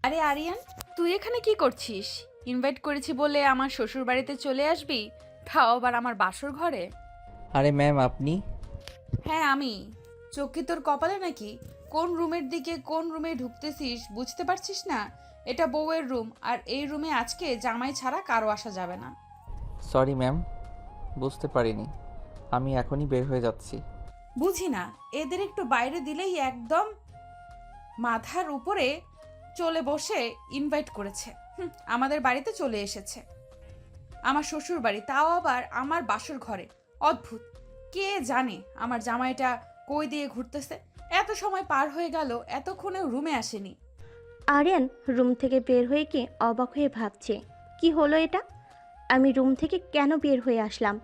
আরে আরিয়ান, তুই এখানে কি করছিস? ইনভাইট করেছি বলে আমার শ্বশুর বাড়িতে চলে আসবি, তাও আবার আমার বাসর ঘরে। আরে ম্যাম আপনি। হ্যাঁ আমি। চোখ কি তোর কপালে নাকি? কোন রুমের দিকে কোন রুমে ঢুকতেছিস বুঝতে পারছিস না? এটা বউয়ের রুম, আর এই রুমে আজকে জামাই ছাড়া কারো আসা যাবে না। সরি ম্যাম, বুঝতে পারিনি। আমি এখনই বের হয়ে যাচ্ছি। বুঝি না, এদের একটু বাইরে দিলেই একদম মাথার উপরে চলে বসে ইনভাইট করেছে। আমাদের বাড়িতে চলে এসেছে, আমার শ্বশুর বাড়ি, তাও আবার আমার বাসর ঘরে। অদ্ভুত, কে জানে আমার জামাইটা কই দিয়ে ঘুরতেছে। এত সময় পার হয়ে গেল, এতক্ষণেও রুমে আসেনি। আরিয়ান রুম থেকে বের হয়ে গিয়ে অবাক হয়ে ভাবছে, কি হলো এটা? আমি রুম থেকে কেন বের হয়ে আসলাম?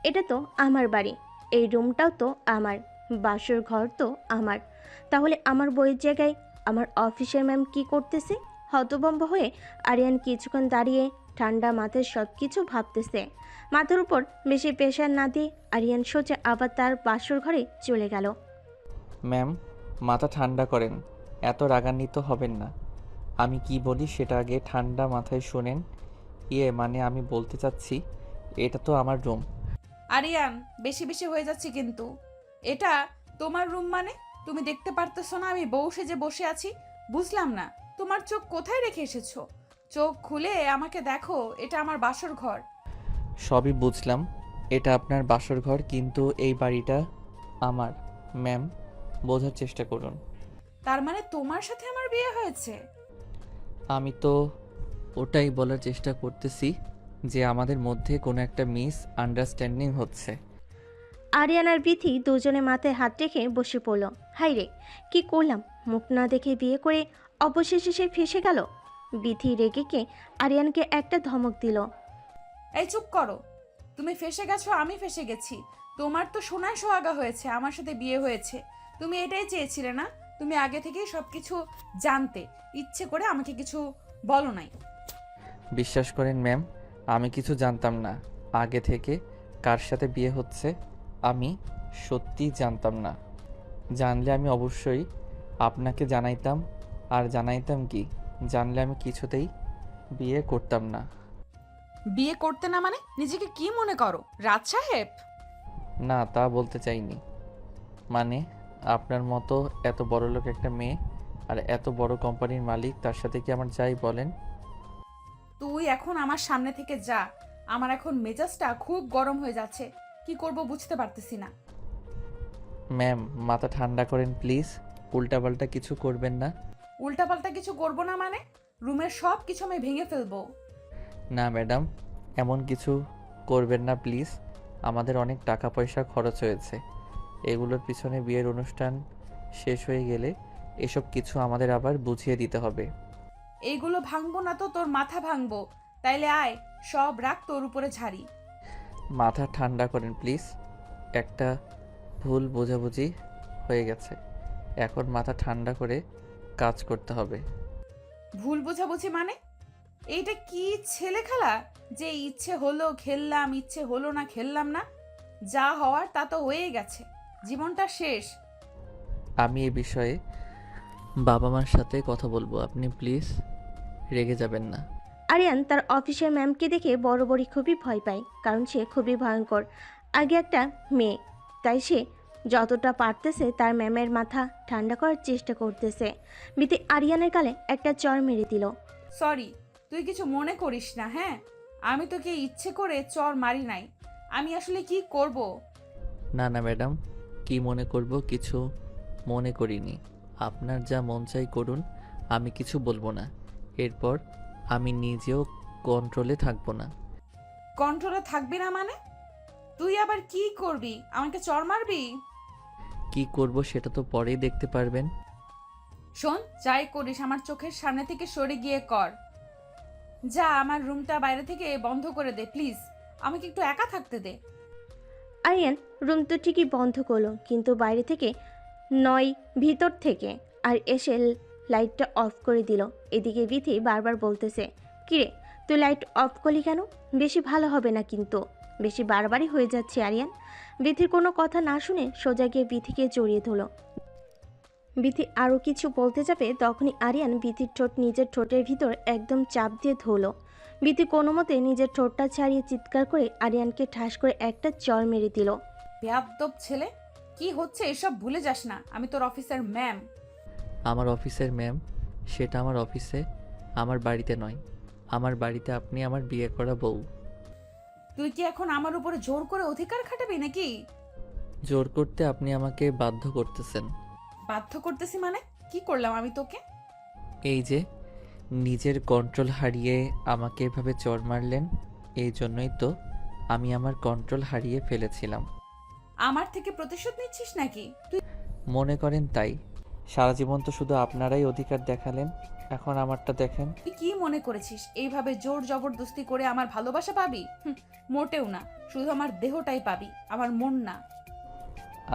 এটা তো আমার বাড়ি, এই রুমটাও তো আমার, বাসর ঘর তো আমার। তাহলে আমার বইয়ের জায়গায় আমার অফিসের ম্যাম কি করতেছে? হতভম্ব হয়ে আরিয়ান কিছুক্ষণ দাঁড়িয়ে ঠান্ডা মাথায় সব কিছু ভাবতেছে। মাথার উপর বেশি প্রেশার না দিয়ে আরিয়ান সোজা আবার তার বাসর ঘরে চলে গেল। ম্যাম, মাথা ঠান্ডা করেন, এত রাগান্বিত হবেন না। আমি কি বলি সেটা আগে ঠান্ডা মাথায় শোনেন। মানে আমি বলতে চাচ্ছি, এটা তো আমার রুম। আরিয়ান, বেশি বেশি হয়ে যাচ্ছে কিন্তু। এটা তোমার রুম মানে? তুমি দেখতে পারতেছো না আমি বউ সেজে বসে আছি? বুঝলাম না, তোমার চোখ কোথায় রেখে এসেছো? চোখ খুলে আমাকে দেখো, এটা আমার বাসর ঘর। সবই বুঝলাম, এটা আপনার বাসর ঘর, কিন্তু এই বাড়িটা আমার। ম্যাম, বোঝার চেষ্টা করুন। তার মানে তোমার সাথে আমার বিয়ে হয়েছে? আমি তো ওটাই বলার চেষ্টা করতেছি যে আমাদের মধ্যে কোনো একটা মিস আন্ডারস্ট্যান্ডিং হচ্ছে। আরিয়ান আর বিথি দুজনে মাথায় হাত রেখে বসে পড়ল। হাই রে, কি করলাম! মুখ না দেখে বিয়ে করে অবশেষে সে ফেসে গেল। বিথি রেগে কে আরিয়ানকে একটা ধমক দিল। এই চুপ করো। তুমি ফেসে গেছো, আমি ফেসে গেছি। তোমার তো সোনায় সোহাগা হয়েছে, আমার সাথে বিয়ে হয়েছে। তুমি এটাই চেয়েছিলে না? তুমি আগে থেকেই সবকিছু জানতে, ইচ্ছে করে আমাকে কিছু বলো নাই। বিশ্বাস করেন ম্যাম, আমি কিছু জানতাম না আগে থেকে কার সাথে বিয়ে হচ্ছে। আমি সত্যি জানতাম না। জানলে আমি অবশ্যই আপনাকে জানাইতাম। আর জানাইতাম কি, জানলে আমি কিছুতেই বিয়ে করতাম না। বিয়ে করতে না মানে নিজেকে কি মনে করো, রাজ সাহেব? না, তা বলতে চাইনি। মানে আপনার মতো এত বড়লোক একটা মেয়ে আর এত বড় কোম্পানির মালিক, তার সাথে কি আমার যাই বলেন। তুই এখন আমার সামনে থেকে যা। আমার এখন মেজাজটা খুব গরম হয়ে যাচ্ছে, কি করব বুঝতে পারতেছি না। ম্যাম, মাথা ঠান্ডা করেন প্লিজ, উল্টাপাল্টা কিছু করবেন না। উল্টাপাল্টা কিছু করব না মানে? রুমের সব কিছু আমি ভেঙে ফেলবো। না ম্যাডাম, এমন কিছু করবেন না প্লিজ। আমাদের অনেক টাকা পয়সা খরচ হয়েছে এগুলোর পিছনে। বিয়ের অনুষ্ঠান শেষ হয়ে গেলে এসব কিছু আমাদের আবার বুঝিয়ে দিতে হবে। এইগুলো ভাঙবো না তো তোর মাথা ভাঙবো। তাইলে আয়, সব রাগ তোর উপরে ঝাড়ি। মাথা ঠান্ডা করেন প্লিজ। একটা ভুল বোঝাবুঝি হয়ে গেছে, এখন মাথা ঠান্ডা করে কাজ করতে হবে। ভুল বোঝাবুঝি মানে? এইটা কি ছেলে খেলা যে ইচ্ছে হলো খেললাম, ইচ্ছে হলো না খেললাম না? যা হওয়ার তা তো হয়ে গেছে, জীবনটা শেষ। আমি এ বিষয়ে বাবা মার সাথে কথা বলবো, আপনি প্লিজ রেগে যাবেন না। আরিয়ান তার অফিসের ম্যামকে দেখে বড় বড়ি খুবই ভয় পায়, কারণ সে খুবই ভয়ঙ্কর। আগে একটা মেয়ে, তাই সে যতটা পারতেছে তার ম্যামের মাথা ঠান্ডা করার চেষ্টা করতেছে। বিতি আরিয়ানের গালে একটা চড় মেরে দিল। সরি, তুই কিছু মনে করিস না, হ্যাঁ? আমি তোকে ইচ্ছে করে চর মারি নাই। আমি আসলে কি করব? না না ম্যাডাম, কি মনে করব, কিছু মনে করিনি। আপনার যা মন চাই করুন, আমি কিছু বলবো না। এরপর আমি নিজেও কন্ট্রোলে থাকবো না। কন্ট্রোলে থাকবি না মানে? তুই আবার কি করবি, আমাকে চর মারবি? কি করব সেটা তো পরেই দেখতে পারবেন। শোন, যাই করিস আমার চোখের সামনে থেকে সরে গিয়ে কর। যা, আমার রুমটা বাইরে থেকে বন্ধ করে দে প্লিজ। আমাকে একটু একা থাকতে দে। আরিয়ান রুম তো ঠিকই বন্ধ করলো, কিন্তু বাইরে থেকে নয়, ভিতর থেকে। আর এসে লাইটটা অফ করে দিল। এদিকে বিথি বারবার বলতেছে, কিরে তুই লাইট অফ করলি কেন? বেশি ভালো হবে না কিন্তু, বেশি বারবারই হয়ে যাচ্ছে আরিয়ান। বিথির কোনো কথা না শুনে সোজা গিয়ে বিথিকে জড়িয়ে ধরল। বিথি আরও কিছু বলতে যাবে তখনই আরিয়ান বিথির ঠোঁট নিজের ঠোঁটের ভিতর একদম চাপ দিয়ে ধরল। বিথি কোনো মতে নিজের ঠোঁটটা ছাড়িয়ে চিৎকার করে আরিয়ানকে ঠাস করে একটা চড় মেরে দিল। বেয়াদ্দব ছেলে, কি হচ্ছে এসব ভুলে যাস না, আমি তোর অফিসের ম্যাম। আমার অফিসের ম্যাম, সেটা আমার অফিসে, আমার বাড়িতে নয়। আমার বাড়িতে আপনি আমার বিয়ে করা বউ। তুই কি এখন আমার উপরে জোর করে অধিকার খাটাবি নাকি? জোর করতে আপনি আমাকে বাধ্য করতেছেন। বাধ্য করতেছি মানে? কি করলাম আমি তোকে? এই যে নিজের কন্ট্রোল হারিয়ে আমাকে এভাবে চড় মারলেন, এই জন্যই তো আমি আমার কন্ট্রোল হারিয়ে ফেলেছিলাম। আমার থেকে প্রতিশোধ নিচ্ছিস নাকি তুই? মনে করেন তাই। সারা জীবন তো শুধু আপনারাই অধিকার দেখালেন, এখন আমারটা দেখেন। তুই কি মনে করেছিস এইভাবে জোর জবরদস্তি করে আমার ভালোবাসা পাবি? মোটেও না, শুধু আমার দেহটাই পাবি, আমার মন না।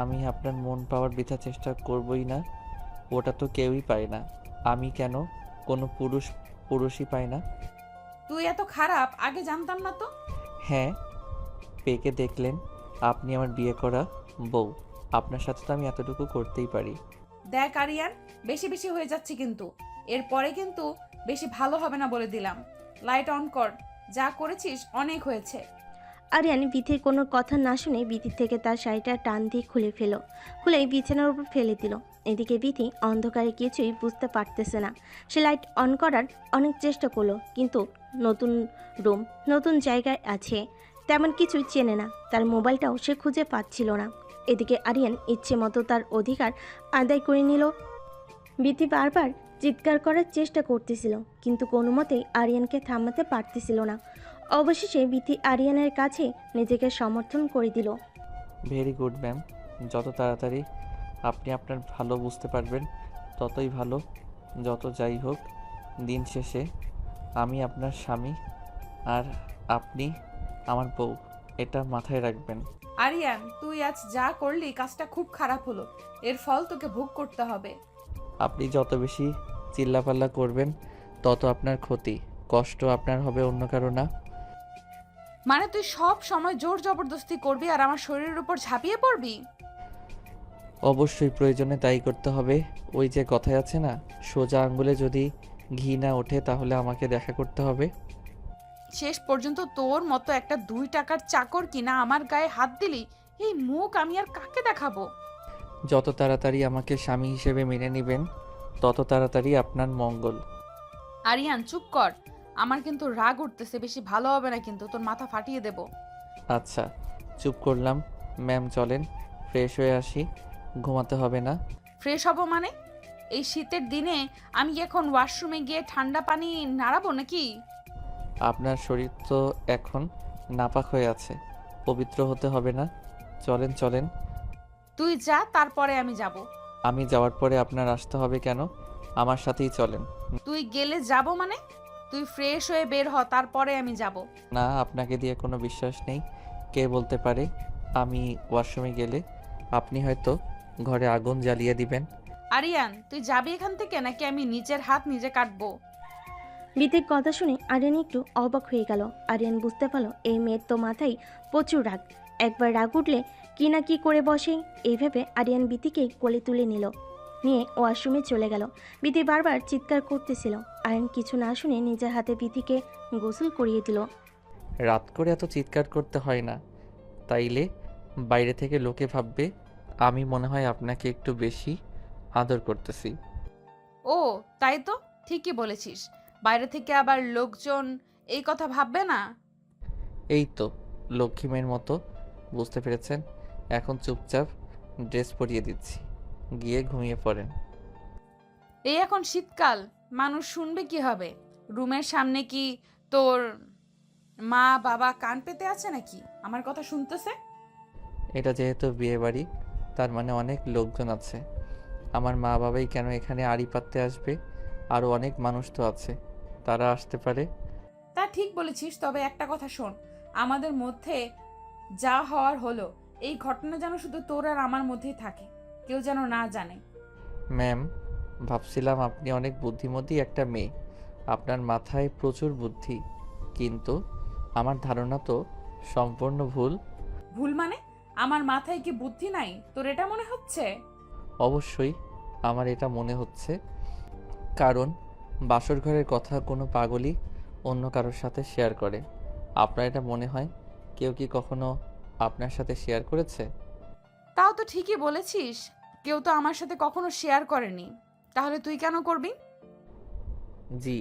আমি আপনার মন পাওয়ার বৃথা চেষ্টা করবই না, ওটা তো কেউই পায় না। আমি কেন, কোনো পুরুষই পায় না। তুই এত খারাপ আগে জানতাম না তো। হ্যাঁ, পেকে দেখলেন, আপনি আমার বিয়ে করা বউ। আপনার সাথে তো আমি এতটুকু করতেই পারি। দেখ আরিয়ান, বেশি বেশি হয়ে যাচ্ছে কিন্তু। এরপরে কিন্তু বেশি ভালো হবে না বলে দিলাম। লাইট অন কর, যা করেছিস অনেক হয়েছে। আরিয়ান বিথির কোনো কথা না শুনে বিথির থেকে তার শাড়িটা টান দিয়ে খুলে বিছানার উপর ফেলে দিল। এদিকে বিথি অন্ধকারে কিছুই বুঝতে পারতেছে না। সে লাইট অন করার অনেক চেষ্টা করলো, কিন্তু নতুন রুম, নতুন জায়গায় আছে, তেমন কিছুই চেনে না। তার মোবাইলটাও সে খুঁজে পাচ্ছিল না। এদিকে আরিয়ান ইচ্ছে মতো তার অধিকার আদায় করে নিল। বিথি বারবার চিৎকার করার চেষ্টা করতেছিল, কিন্তু কোনো মতেই আরিয়ানকে থামাতে পারতেছিল না। অবশেষে বিথি আরিয়ানের কাছে নিজেকে সমর্থন করে দিল। ভেরি গুড ম্যাম, যত তাড়াতাড়ি আপনি আপনার ভালো বুঝতে পারবেন ততই ভালো। যত যাই হোক, দিন শেষে আমি আপনার স্বামী আর আপনি আমার বউ, এটা মাথায় রাখবেন। আরিয়ান, তুই আজ যা করলি কাজটা খুব খারাপ হলো, এর ফল তোকে ভোগ করতে হবে। আপনি যত বেশি চিল্লাপাল্লা করবেন তত আপনার ক্ষতি, কষ্ট আপনার হবে, অন্য কারো না। মানে তুই সব সময় জোর জবরদস্তি করবি আর আমার শরীরের উপর ঝাঁপিয়ে পড়বি? অবশ্যই প্রয়োজনে তাই করতে হবে। ওই যে কথায় আছে না, সোজা আঙ্গুলে যদি ঘি না ওঠে তাহলে আমাকে দেখা করতে হবে। শেষ পর্যন্ত তোর মতো একটা 2 টাকার চাকর কিনা আমার গায়ে হাত দিলি, এই মুখ আমি আর কাকে দেখাবো? যত তাড়াতাড়ি আমাকে স্বামী হিসেবে মেনে নেবেন তত তাড়াতাড়ি আপনার মঙ্গল। আরিয়ান চুপ কর, আমার কিন্তু রাগ উঠতেছে, বেশি ভালো হবে না কিন্তু, তোর মাথা ফাটিয়ে দেব। আচ্ছা, চুপ করলাম। ম্যাম চলেন, ফ্রেশ হয়ে আসি, ঘুমাতে হবে না। ফ্রেশ হব মানে? এই শীতের দিনে আমি কি এখন ওয়াশরুমে গিয়ে ঠান্ডা পানি নাড়াবো নাকি? আপনার শরীর তো এখন নাপাক হয়ে আছে, পবিত্র হতে হবে না। চলেন চলেন। তুই যা, তারপরে আমি যাব। আমি যাওয়ার পরে আপনার আসতে হবে কেন? আমার সাথেই চলেন। তুই গেলে যাব মানে? তুই ফ্রেশ হয়ে বের হ, তারপরে আমি যাব। না, আপনাকে দিয়ে কোনো বিশ্বাস নেই। কে বলতে পারে আমি ওয়াশরুমে গেলে আপনি হয়তো ঘরে আগুন জ্বালিয়ে দিবেন। আরিয়ান, তুই যাবি এখান থেকে নাকি আমি নিজের হাত নিজে কাটবো? বিথির কথা শুনে আরিয়ান একটু অবাক হয়ে গেল। আরিয়ান বুঝতে পারল এই মেয়ের তো মাথায় প্রচুর রাগ, একবার রাগ উঠলে কি না কি করে বসে। এইভাবে আরিয়ান বিথিকে কোলে তুলে নিয়ে ওয়াশরুমে চলে গেল। বিথি বারবার চিৎকার করতেছিল। আরিয়ান কিছু না শুনে নিজের হাতে বিথিকে গোসল করিয়ে দিল। রাত করে এত চিৎকার করতে হয় না, তাইলে বাইরে থেকে লোকে ভাববে আমি মনে হয় আপনাকে একটু বেশি আদর করতেছি। ও তাই তো, ঠিকই বলেছিস, বাইরে থেকে আবার লোকজন এই কথা ভাববে না? এই তো লক্ষ্মী মেয়ের মতো, বুঝতে পেরেছেন? এখন চুপচাপ ড্রেস পরিয়ে দিচ্ছি, গিয়ে ঘুমিয়ে পড়েন। এই এখন শীতকাল, মানুষ শুনবে কি হবে? রুমের সামনে কি তোর মা বাবা কান পেতে আছে নাকি আমার কথা শুনতেছে? এটা যেহেতু বিয়ে বাড়ি, তার মানে অনেক লোকজন আছে। আমার মা বাবাই কেন এখানে আড়ি পাততে আসবে? আরও অনেক মানুষ তো আছে, তারা আসতে পারে। তা ঠিক বলেছিস, তবে একটা কথা শোন, আমাদের মধ্যে যা হওয়ার হলো, এই ঘটনা যেন শুধু তোর আর আমার মধ্যেই থাকে, কেউ যেন না জানে। ম্যাম, ভাবছিলাম আপনি অনেক বুদ্ধিমতী একটা মেয়ে, আপনার মাথায় প্রচুর বুদ্ধি, কিন্তু আমার ধারণা তো সম্পূর্ণ ভুল। ভুল মানে? আমার মাথায় কি বুদ্ধি নাই, তোর এটা মনে হচ্ছে? অবশ্যই, আমার এটা মনে হচ্ছে, কারণ বাসর ঘরের কথা কোনো পাগলই অন্য কারোর সাথে শেয়ার করে। আপনার এটা মনে হয় কেউ কি কখনো আপনার সাথে শেয়ার করেছে? তাও তো ঠিকই বলেছিস, কেউ তো আমার সাথে কখনো শেয়ার করেনি, তাহলে তুই কেন করবি? জি,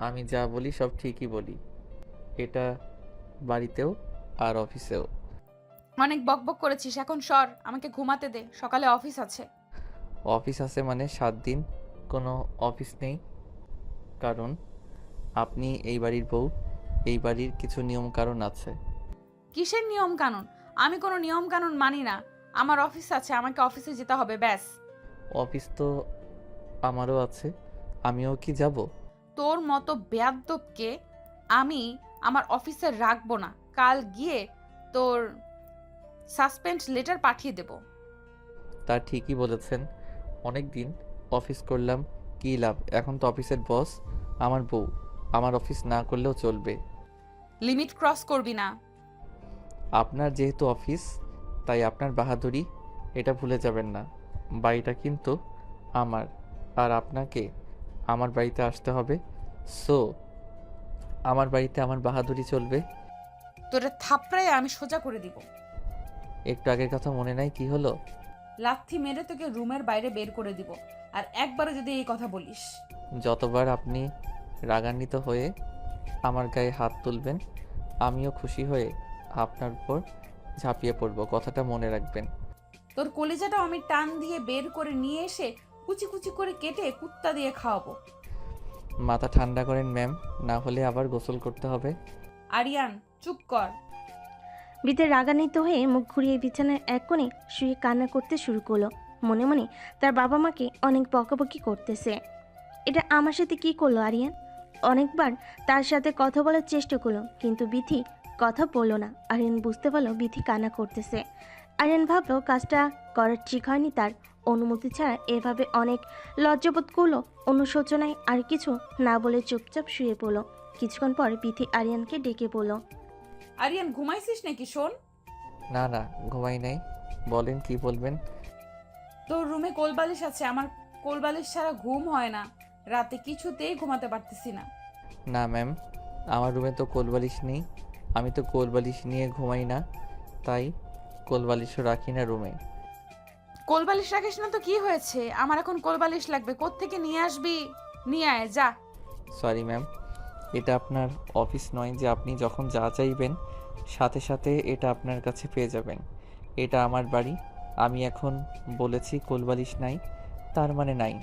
আমি যা বলি সব ঠিকই বলি, এটা বাড়িতেও আর অফিসেও। অনেক বকবক করেছিস, এখন সর, আমাকে ঘুমাতে দে, সকালে অফিস আছে। অফিস আছে মানে 7 দিন কোনো অফিস নেই? কারণ আপনি এই বাড়ির বউ, এই বাড়ির কিছু নিয়ম কারণ আছে। কিসের নিয়ম কানুন? আমি কোনো নিয়ম কানুন মানি না। আমার অফিস আছে, আমাকে অফিসে যেতে হবে, ব্যাস। অফিস তো আমারও আছে, আমিও কি যাব? তোর মতো বেয়াদ্দপকে আমি আমার অফিসে রাখবো না। কাল গিয়ে তোর সাসপেন্ড লেটার পাঠিয়ে দেব। তা ঠিকই বলেছেন, অনেক দিন অফিস করলাম, কী লাভ? এখন তো অফিসের বস আমার বউ, আমার অফিস না করলেও চলবে। লিমিট ক্রস করবি না। আপনার যেহেতু অফিস, তাই আপনার বাহাদুরি, এটা ভুলে যাবেন না। বাড়িটা কিন্তু আমার, আর আপনাকে আমার বাড়িতে আসতে হবে। সো আমার বাড়িতে আমার বাহাদুরি চলবে। তোরে থাপড়ায় আমি সোজা করে দিব। একটু আগের কথা মনে নাই কি হলো? লাথি মেরে তোকে রুমের বাইরে বের করে দিব, আর একবারও যদি এই কথা বলিস। যতবার আপনি রাগান্বিত হয়ে আমার গায়ে হাত তুলবেন, আমিও খুশি হয়ে আপনার উপর ঝাঁপিয়ে পড়ব, কথাটা মনে রাখবেন। তোর কলিজাটা আমি টান দিয়ে বের করে নিয়ে এসে কুচি কুচি করে কেটে কুত্তা দিয়ে খাওয়াবো। মাথা ঠান্ডা করেন ম্যাম, না হলে আবার গোসল করতে হবে। আরিয়ান, চুপ কর। বিতে রাগান্বিত হয়ে মুখ ঘুরিয়ে বিছানার এক কোণে শুয়ে কান্না করতে শুরু করলো। মনে মনে তার বাবা মাকে অনেক বকাবকি করতেছে। এটা আমার সাথে কি করলো আরিয়ান? অনেকবার তার সাথে কথা বলার চেষ্টা করলো, কিন্তু বিথি কথা বললো না। আরিয়ান বুঝতে পারলো বিথি কান্না করতেছে। আরিয়ান ভাবলো কাজটা করার ঠিক হয়নি তার। অনুমতি ছাড়া এভাবে অনেক লজ্জাবোধ করলো। অনুশোচনায় আর কিছু না বলে চুপচাপ শুয়ে পড়লো। কিছুক্ষণ পর বিথি আরিয়ানকে ডেকে বলল, আরিয়ান, ঘুমাইছিস নাকি? শোন, না না, ঘুমাই নাই, বলেন কি বলবেন। তোর রুমে কোলবালিশ আছে, আমার কোলবালিশ ছাড়া ঘুম হয় না, রাতে কিছুতেই ঘুমাতে পারতেছি না। না ম্যাম, আমার রুমে তো কোলবালিশ নেই, আমি তো কোলবালিশ নিয়ে ঘুমাই না, তাই কোলবালিশও রাখি না রুমে। কোলবালিশ রাখিস না তো কি হয়েছে? আমার এখন কোলবালিশ লাগবে, কোত্থেকে নিয়ে আসবি? নিয়ে আয় যা। সরি ম্যাম, এটা আপনার অফিস নয় যে আপনি যখন যা চাইবেন সাথে সাথে এটা আপনার কাছে পেয়ে যাবেন। এটা আমার বাড়ি, আমি এখন বলেছি কোলবালিশ নাই, তার মানে নাই।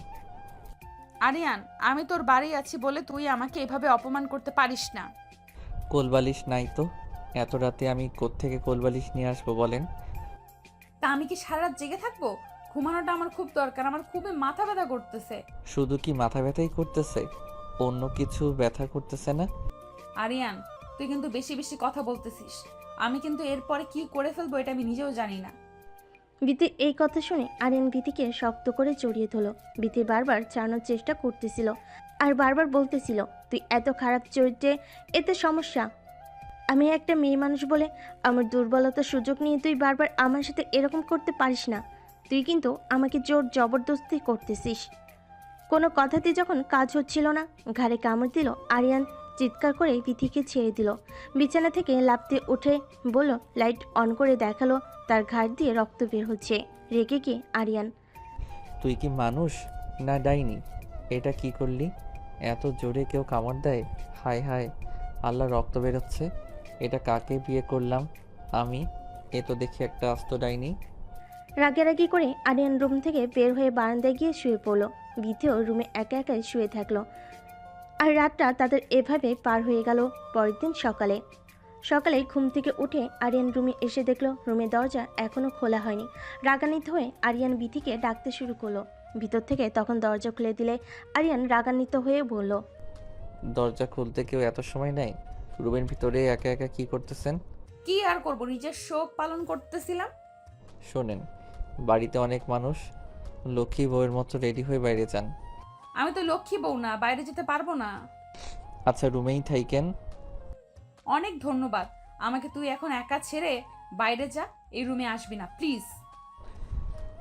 আরিয়ান, আমি তোর বাড়ি আছি বলে তুই আমাকে এভাবে অপমান করতে পারিস না। কোলবালিশ নাই তো এত রাতে আমি কোত্থেকে কোলবালিশ নিয়ে আসবো বলেন? তা আমি কি সারা রাত জেগে থাকবো? ঘুমানোটা আমার খুব দরকার, আমার খুবই মাথা ব্যথা করতেছে। শুধু কি মাথা ব্যথাই করতেছে, অন্য কিছু ব্যথা করতেছে না? আরিয়ান, তুই কিন্তু বেশি বেশি কথা বলতেছিস। আমি কিন্তু এরপরে কি করে ফেলবো এটা আমি নিজেও জানি না। বিতি এই কথা শুনে আরিয়ান বিতিকে শক্ত করে জড়িয়ে ধরল। বিতি বারবার ছাড়ানোর চেষ্টা করতেছিল আর বারবার বলতেছিল, তুই এত খারাপ চরিত্রে, এতে সমস্যা। আমি একটা মেয়ে মানুষ বলে আমার দুর্বলতার সুযোগ নিয়ে তুই বারবার আমার সাথে এরকম করতে পারিস না। তুই কিন্তু আমাকে জোর জবরদস্তি করতেছিস। কোনো কথাতে যখন কাজ হচ্ছিল না, ঘাড়ে কামড় দিল আরিয়ান। চিৎকার করে বিথিকে ছেড়ে দিল। বিছানা থেকে লাফতে উঠে বলল, লাইট অন করে দেখালো তার ঘাড় দিয়ে রক্ত বের হচ্ছে। রেগে গিয়ে আরিয়ান, তুই কি মানুষ না ডাইনি? এটা কি করলি? এত জোরে কেউ কামড় দেয়? হায় হায়, আল্লাহ, রক্ত বেরোচ্ছে। এটা কাকে বিয়ে করলাম আমি? এ তো দেখি একটা আস্ত ডাইনি। রাগারাগি করে আরিয়ান রুম থেকে বের হয়ে বারান্দায় গিয়ে শুয়ে পড়ল। বিথিও রুমে একা একাই শুয়ে থাকলো। আর রাতটা তাদের এভাবে পার হয়ে গেল। পরের দিন সকালে ঘুম থেকে উঠে আরিয়ান রুমে এসে দেখলো রুমের দরজা এখনো খোলা হয়নি। রাগান্বিত হয়ে আরিয়ান বিথিকে ডাকতে শুরু করলো। ভিতর থেকে তখন দরজা খুলে দিলে আরিয়ান রাগান্বিত হয়ে বলল, দরজা খুলতে কেউ এত সময় নেয়? রুমের ভিতরে একা একা কি করতেছেন? কি আর করব, নিজের শোক পালন করতেছিলাম। শোনেন, বাড়িতে অনেক মানুষ, লক্ষ্মী বউয়ের মতো রেডি হয়ে বাইরে যান। আমি তো লক্ষ্মী বউ না, বাইরে যেতে পারবো না। আচ্ছা, রুমেই থাইকেন। অনেক ধন্যবাদ, আমাকে তুই এখন একা ছেড়ে বাইরে যা, এই রুমে আসবি না প্লিজ।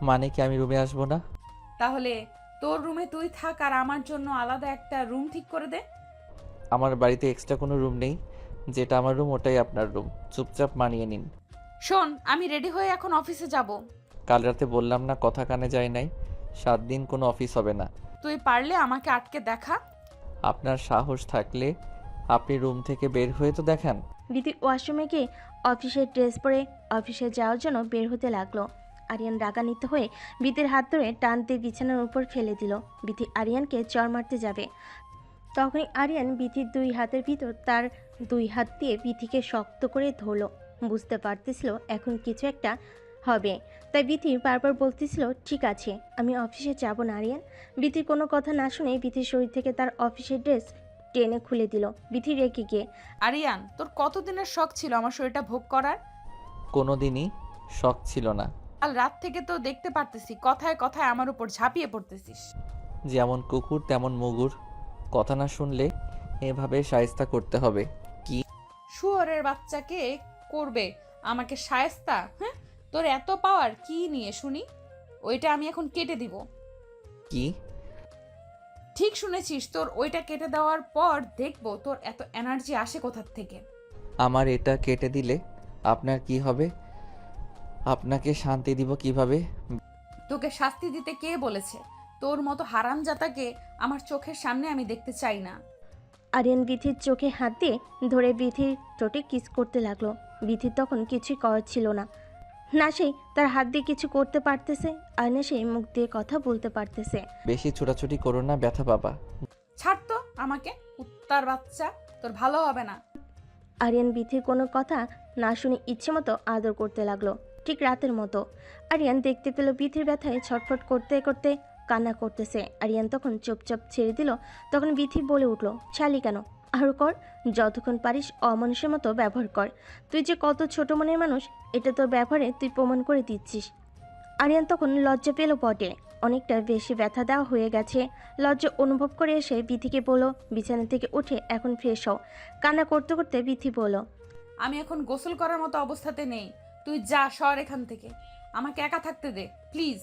মানে কি আমি রুমে আসবো না? তাহলে তোর রুমে তুই থাক আর আমার জন্য আলাদা একটা রুম ঠিক করে দে। আমার বাড়িতে এক্সট্রা কোনো রুম নেই, যেটা আমার রুম ওটাই আপনার রুম, চুপচাপ মানিয়ে নিন। শোন, আমি রেডি হয়ে এখন অফিসে যাব। কাল রাতে বললাম না, কথা কানে যায় নাই, 7 দিন কোনো অফিস হবে না। তুই পারলে আমাকে আটকে দেখা। আপনার সাহস থাকলে আপনি রুম থেকে বের হয়ে তো দেখান। বিথি ওয়াশরুমে গিয়ে অফিসের ড্রেস পরে অফিসে যাওয়ার জন্য বের হতে লাগলো। আরিয়ান রাগান্বিত হয়ে বিথির হাত ধরে টান দিয়ে বিছানার উপর ফেলে দিল। বিথি আরিয়ানকে চড় মারতে যাবে, তখনই আরিয়ান বিথির 2 হাতের ভিতর তার 2 হাত দিয়ে বিথিকে শক্ত করে ধরল। বুঝতে পারতেছিল এখন কিছু একটা হবে, তাই বিথি বারবার বলতেছিল, ঠিক আছে আমি অফিসে যাব না আরিয়ান। বিথির কোনো কথা না শুনে বিথির শরীর থেকে তার অফিসের ড্রেস টেনে খুলে দিল। বিথি রেগে গিয়ে, আরিয়ান, তোর কতদিনের শখ ছিল আমার শরীরটা ভোগ করার? কোনো দিনই শখ ছিল না। কাল রাত থেকে তো দেখতে পারতেছি কথায় কথায় আমার উপর ঝাঁপিয়ে পড়তেছিস। যেমন কুকুর তেমন মুগুর, কথা না শুনলে এভাবে শায়েস্তা করতে হবে। কি শুয়োরের বাচ্চাকে করবে আমাকে শায়েস্তা? হ্যাঁ, তোর এত পাওয়ার কি নিয়ে শুনি? ওইটা আমি এখন কেটে দিব। কি ঠিক শুনেছিস, তোর ওইটা কেটে দেওয়ার পর দেখবো তোর এত এনার্জি আসে কোথার থেকে। আমার এটা কেটে দিলে আপনার কি হবে? আপনাকে শান্তি দিব কিভাবে? তোকে শাস্তি দিতে কে বলেছে? তোর মতো হারামজাদাকে আমার চোখের সামনে আমি দেখতে চাই না। আরিয়ান বিথির চোখে হাত দিয়ে ধরে বিথির ঠোঁটে কিস করতে লাগলো। বিথির তখন কিছুই করার ছিল না, না সেই তার হাত দিয়ে কিছু করতে পারতেছে আর না সেই মুখ দিয়ে কথা বলতে পারতেছে। বেশি ছোটাছুটি করো না, ব্যথা পাবা। ছাড় তো আমাকে, কুত্তার বাচ্চা, তোর ভালো হবে না। আরিয়ান বিথির কোনো কথা না শুনে ইচ্ছে মতো আদর করতে লাগলো, ঠিক রাতের মতো। আরিয়ান দেখতে পেল বিথির ব্যথায় ছটফট করতে করতে কান্না করতেছে। আরিয়ান তখন চুপচাপ ছেড়ে দিল। তখন বিথি বলে উঠল, ছালি কেন, আরও কর, যতক্ষণ পারিস অমানুষের মতো ব্যবহার কর। তুই যে কত ছোট মনের মানুষ এটা তোর ব্যবহারে তুই প্রমাণ করে দিচ্ছিস। আরিয়ান তখন লজ্জা পেল বটে, অনেকটা বেশি ব্যথা দেওয়া হয়ে গেছে। লজ্জা অনুভব করে এসে বিথিকে বলল, বিছানা থেকে উঠে এখন ফ্রেশ হও। কান্না করতে করতে বিথি বলল, আমি এখন গোসল করার মতো অবস্থাতে নেই। তুই যা, সর এখান থেকে, আমাকে একা থাকতে দে প্লিজ।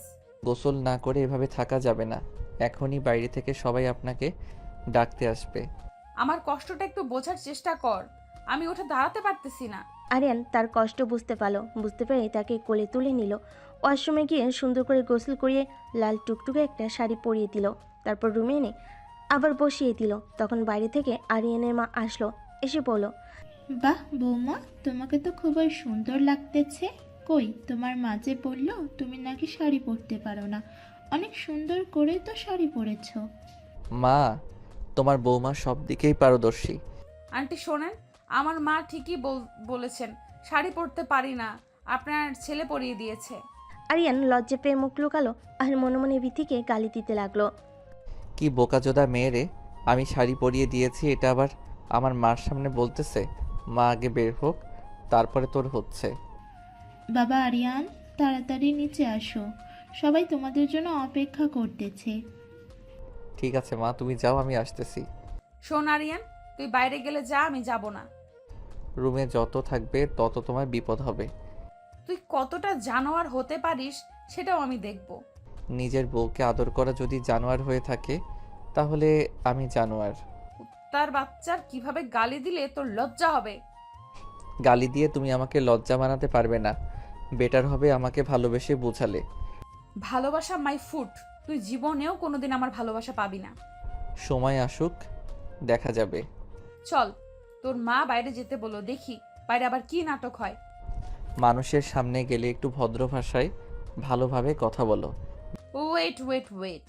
গোসল না করে এভাবে থাকা যাবে না, এখনই বাইরে থেকে সবাই আপনাকে ডাকতে আসবে। আমার কষ্টটা একটু বোঝার চেষ্টা কর, আমি উঠে দাঁড়াতে পারতেছি না। আরিয়ান তার কষ্ট বুঝতে পারল, বুঝতে পেরে তাকে কোলে তুলে নিল। ওয়াশরুমে গিয়ে সুন্দর করে গোসল করিয়ে লাল টুকটুকে একটা শাড়ি পরিয়ে দিল, তারপর রুমে এনে আবার বসিয়ে দিল। তখন বাইরে থেকে আরিয়ানের মা আসলো, এসে বলল, বাহ বৌমা, তোমাকে তো খুবই সুন্দর লাগতেছে। কই তোমার মাঝে বলল তুমি নাকি শাড়ি পরতে পারো না, অনেক সুন্দর করে তো শাড়ি পরেছো। মা, তোমার বৌমা সব দিকেই পারদর্শী। আন্টি শোনেন, আমার মা ঠিকই বলেছেন, শাড়ি পরতে পারি না, আপনার ছেলে পরিয়ে দিয়েছে। আরিয়ান লজ্জা পেয়ে মুখ লুকালো আর মনে মনে বিথিকে গালি দিতে লাগলো। কি বোকাচোদা মেয়েরে, আমি শাড়ি পরিয়ে দিয়েছি এটা আবার আমার মার সামনে বলতেছে। মা আগে বের হোক, তারপরে তোর হচ্ছে। বাবা আরিয়ান, তাড়াতাড়ি নিচে আসো, সবাই তোমাদের জন্য অপেক্ষা করতেছে। ঠিক আছে মা, তুমি যাও, আমি আসতেছি। শোন আরিয়ান, তুই বাইরে গেলে যা, আমি যাব না। রুমে যত থাকবে তত তোমার বিপদ হবে। তুই কতটা জানোয়ার হতে পারিস সেটাও আমি দেখব। নিজের বউকে আদর করা যদি জানোয়ার হয়ে থাকে, তাহলে আমি জানোয়ার। কুত্তার বাচ্চার কিভাবে গালি দিলে তোর লজ্জা হবে? গালি দিয়ে তুমি আমাকে লজ্জা বানাতে পারবে না, বেটার হবে আমাকে ভালোবেসে বোঝালে। ভালোবাসা মাই ফুড, তুই জীবনেও কোনোদিন আমার ভালোবাসা পাবি না। সময় আসুক, দেখা যাবে। চল, তোর মা বাইরে যেতে বলো, দেখি বাইরে আবার কি নাটক হয়। মানুষের সামনে গেলে একটু ভদ্র ভাষায় ভালোভাবে কথা বলো। ওয়েট ওয়েট ওয়েট,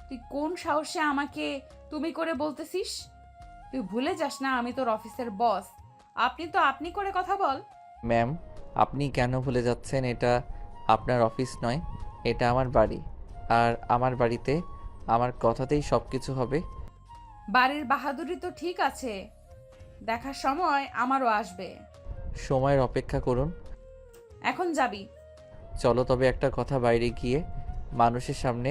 তুই কোন সাহসে আমাকে তুমি করে বলতেছিস? তুই ভুলে যাস না আমি তোর অফিসের বস। আপনি তো আপনি করে কথা বল। ম্যাম, আপনি কেন ভুলে যাচ্ছেন? এটা আপনার অফিস নয়, এটা আমার বাড়ি। আর আমার বাড়িতে আমার কথাতেই সব কিছু হবে। বাড়ির বাহাদুরি তো ঠিক আছে, দেখার সময় আমারও আসবে। সময়ের অপেক্ষা করুন। এখন যাবি? চলো তবে একটা কথা, বাইরে গিয়ে মানুষের সামনে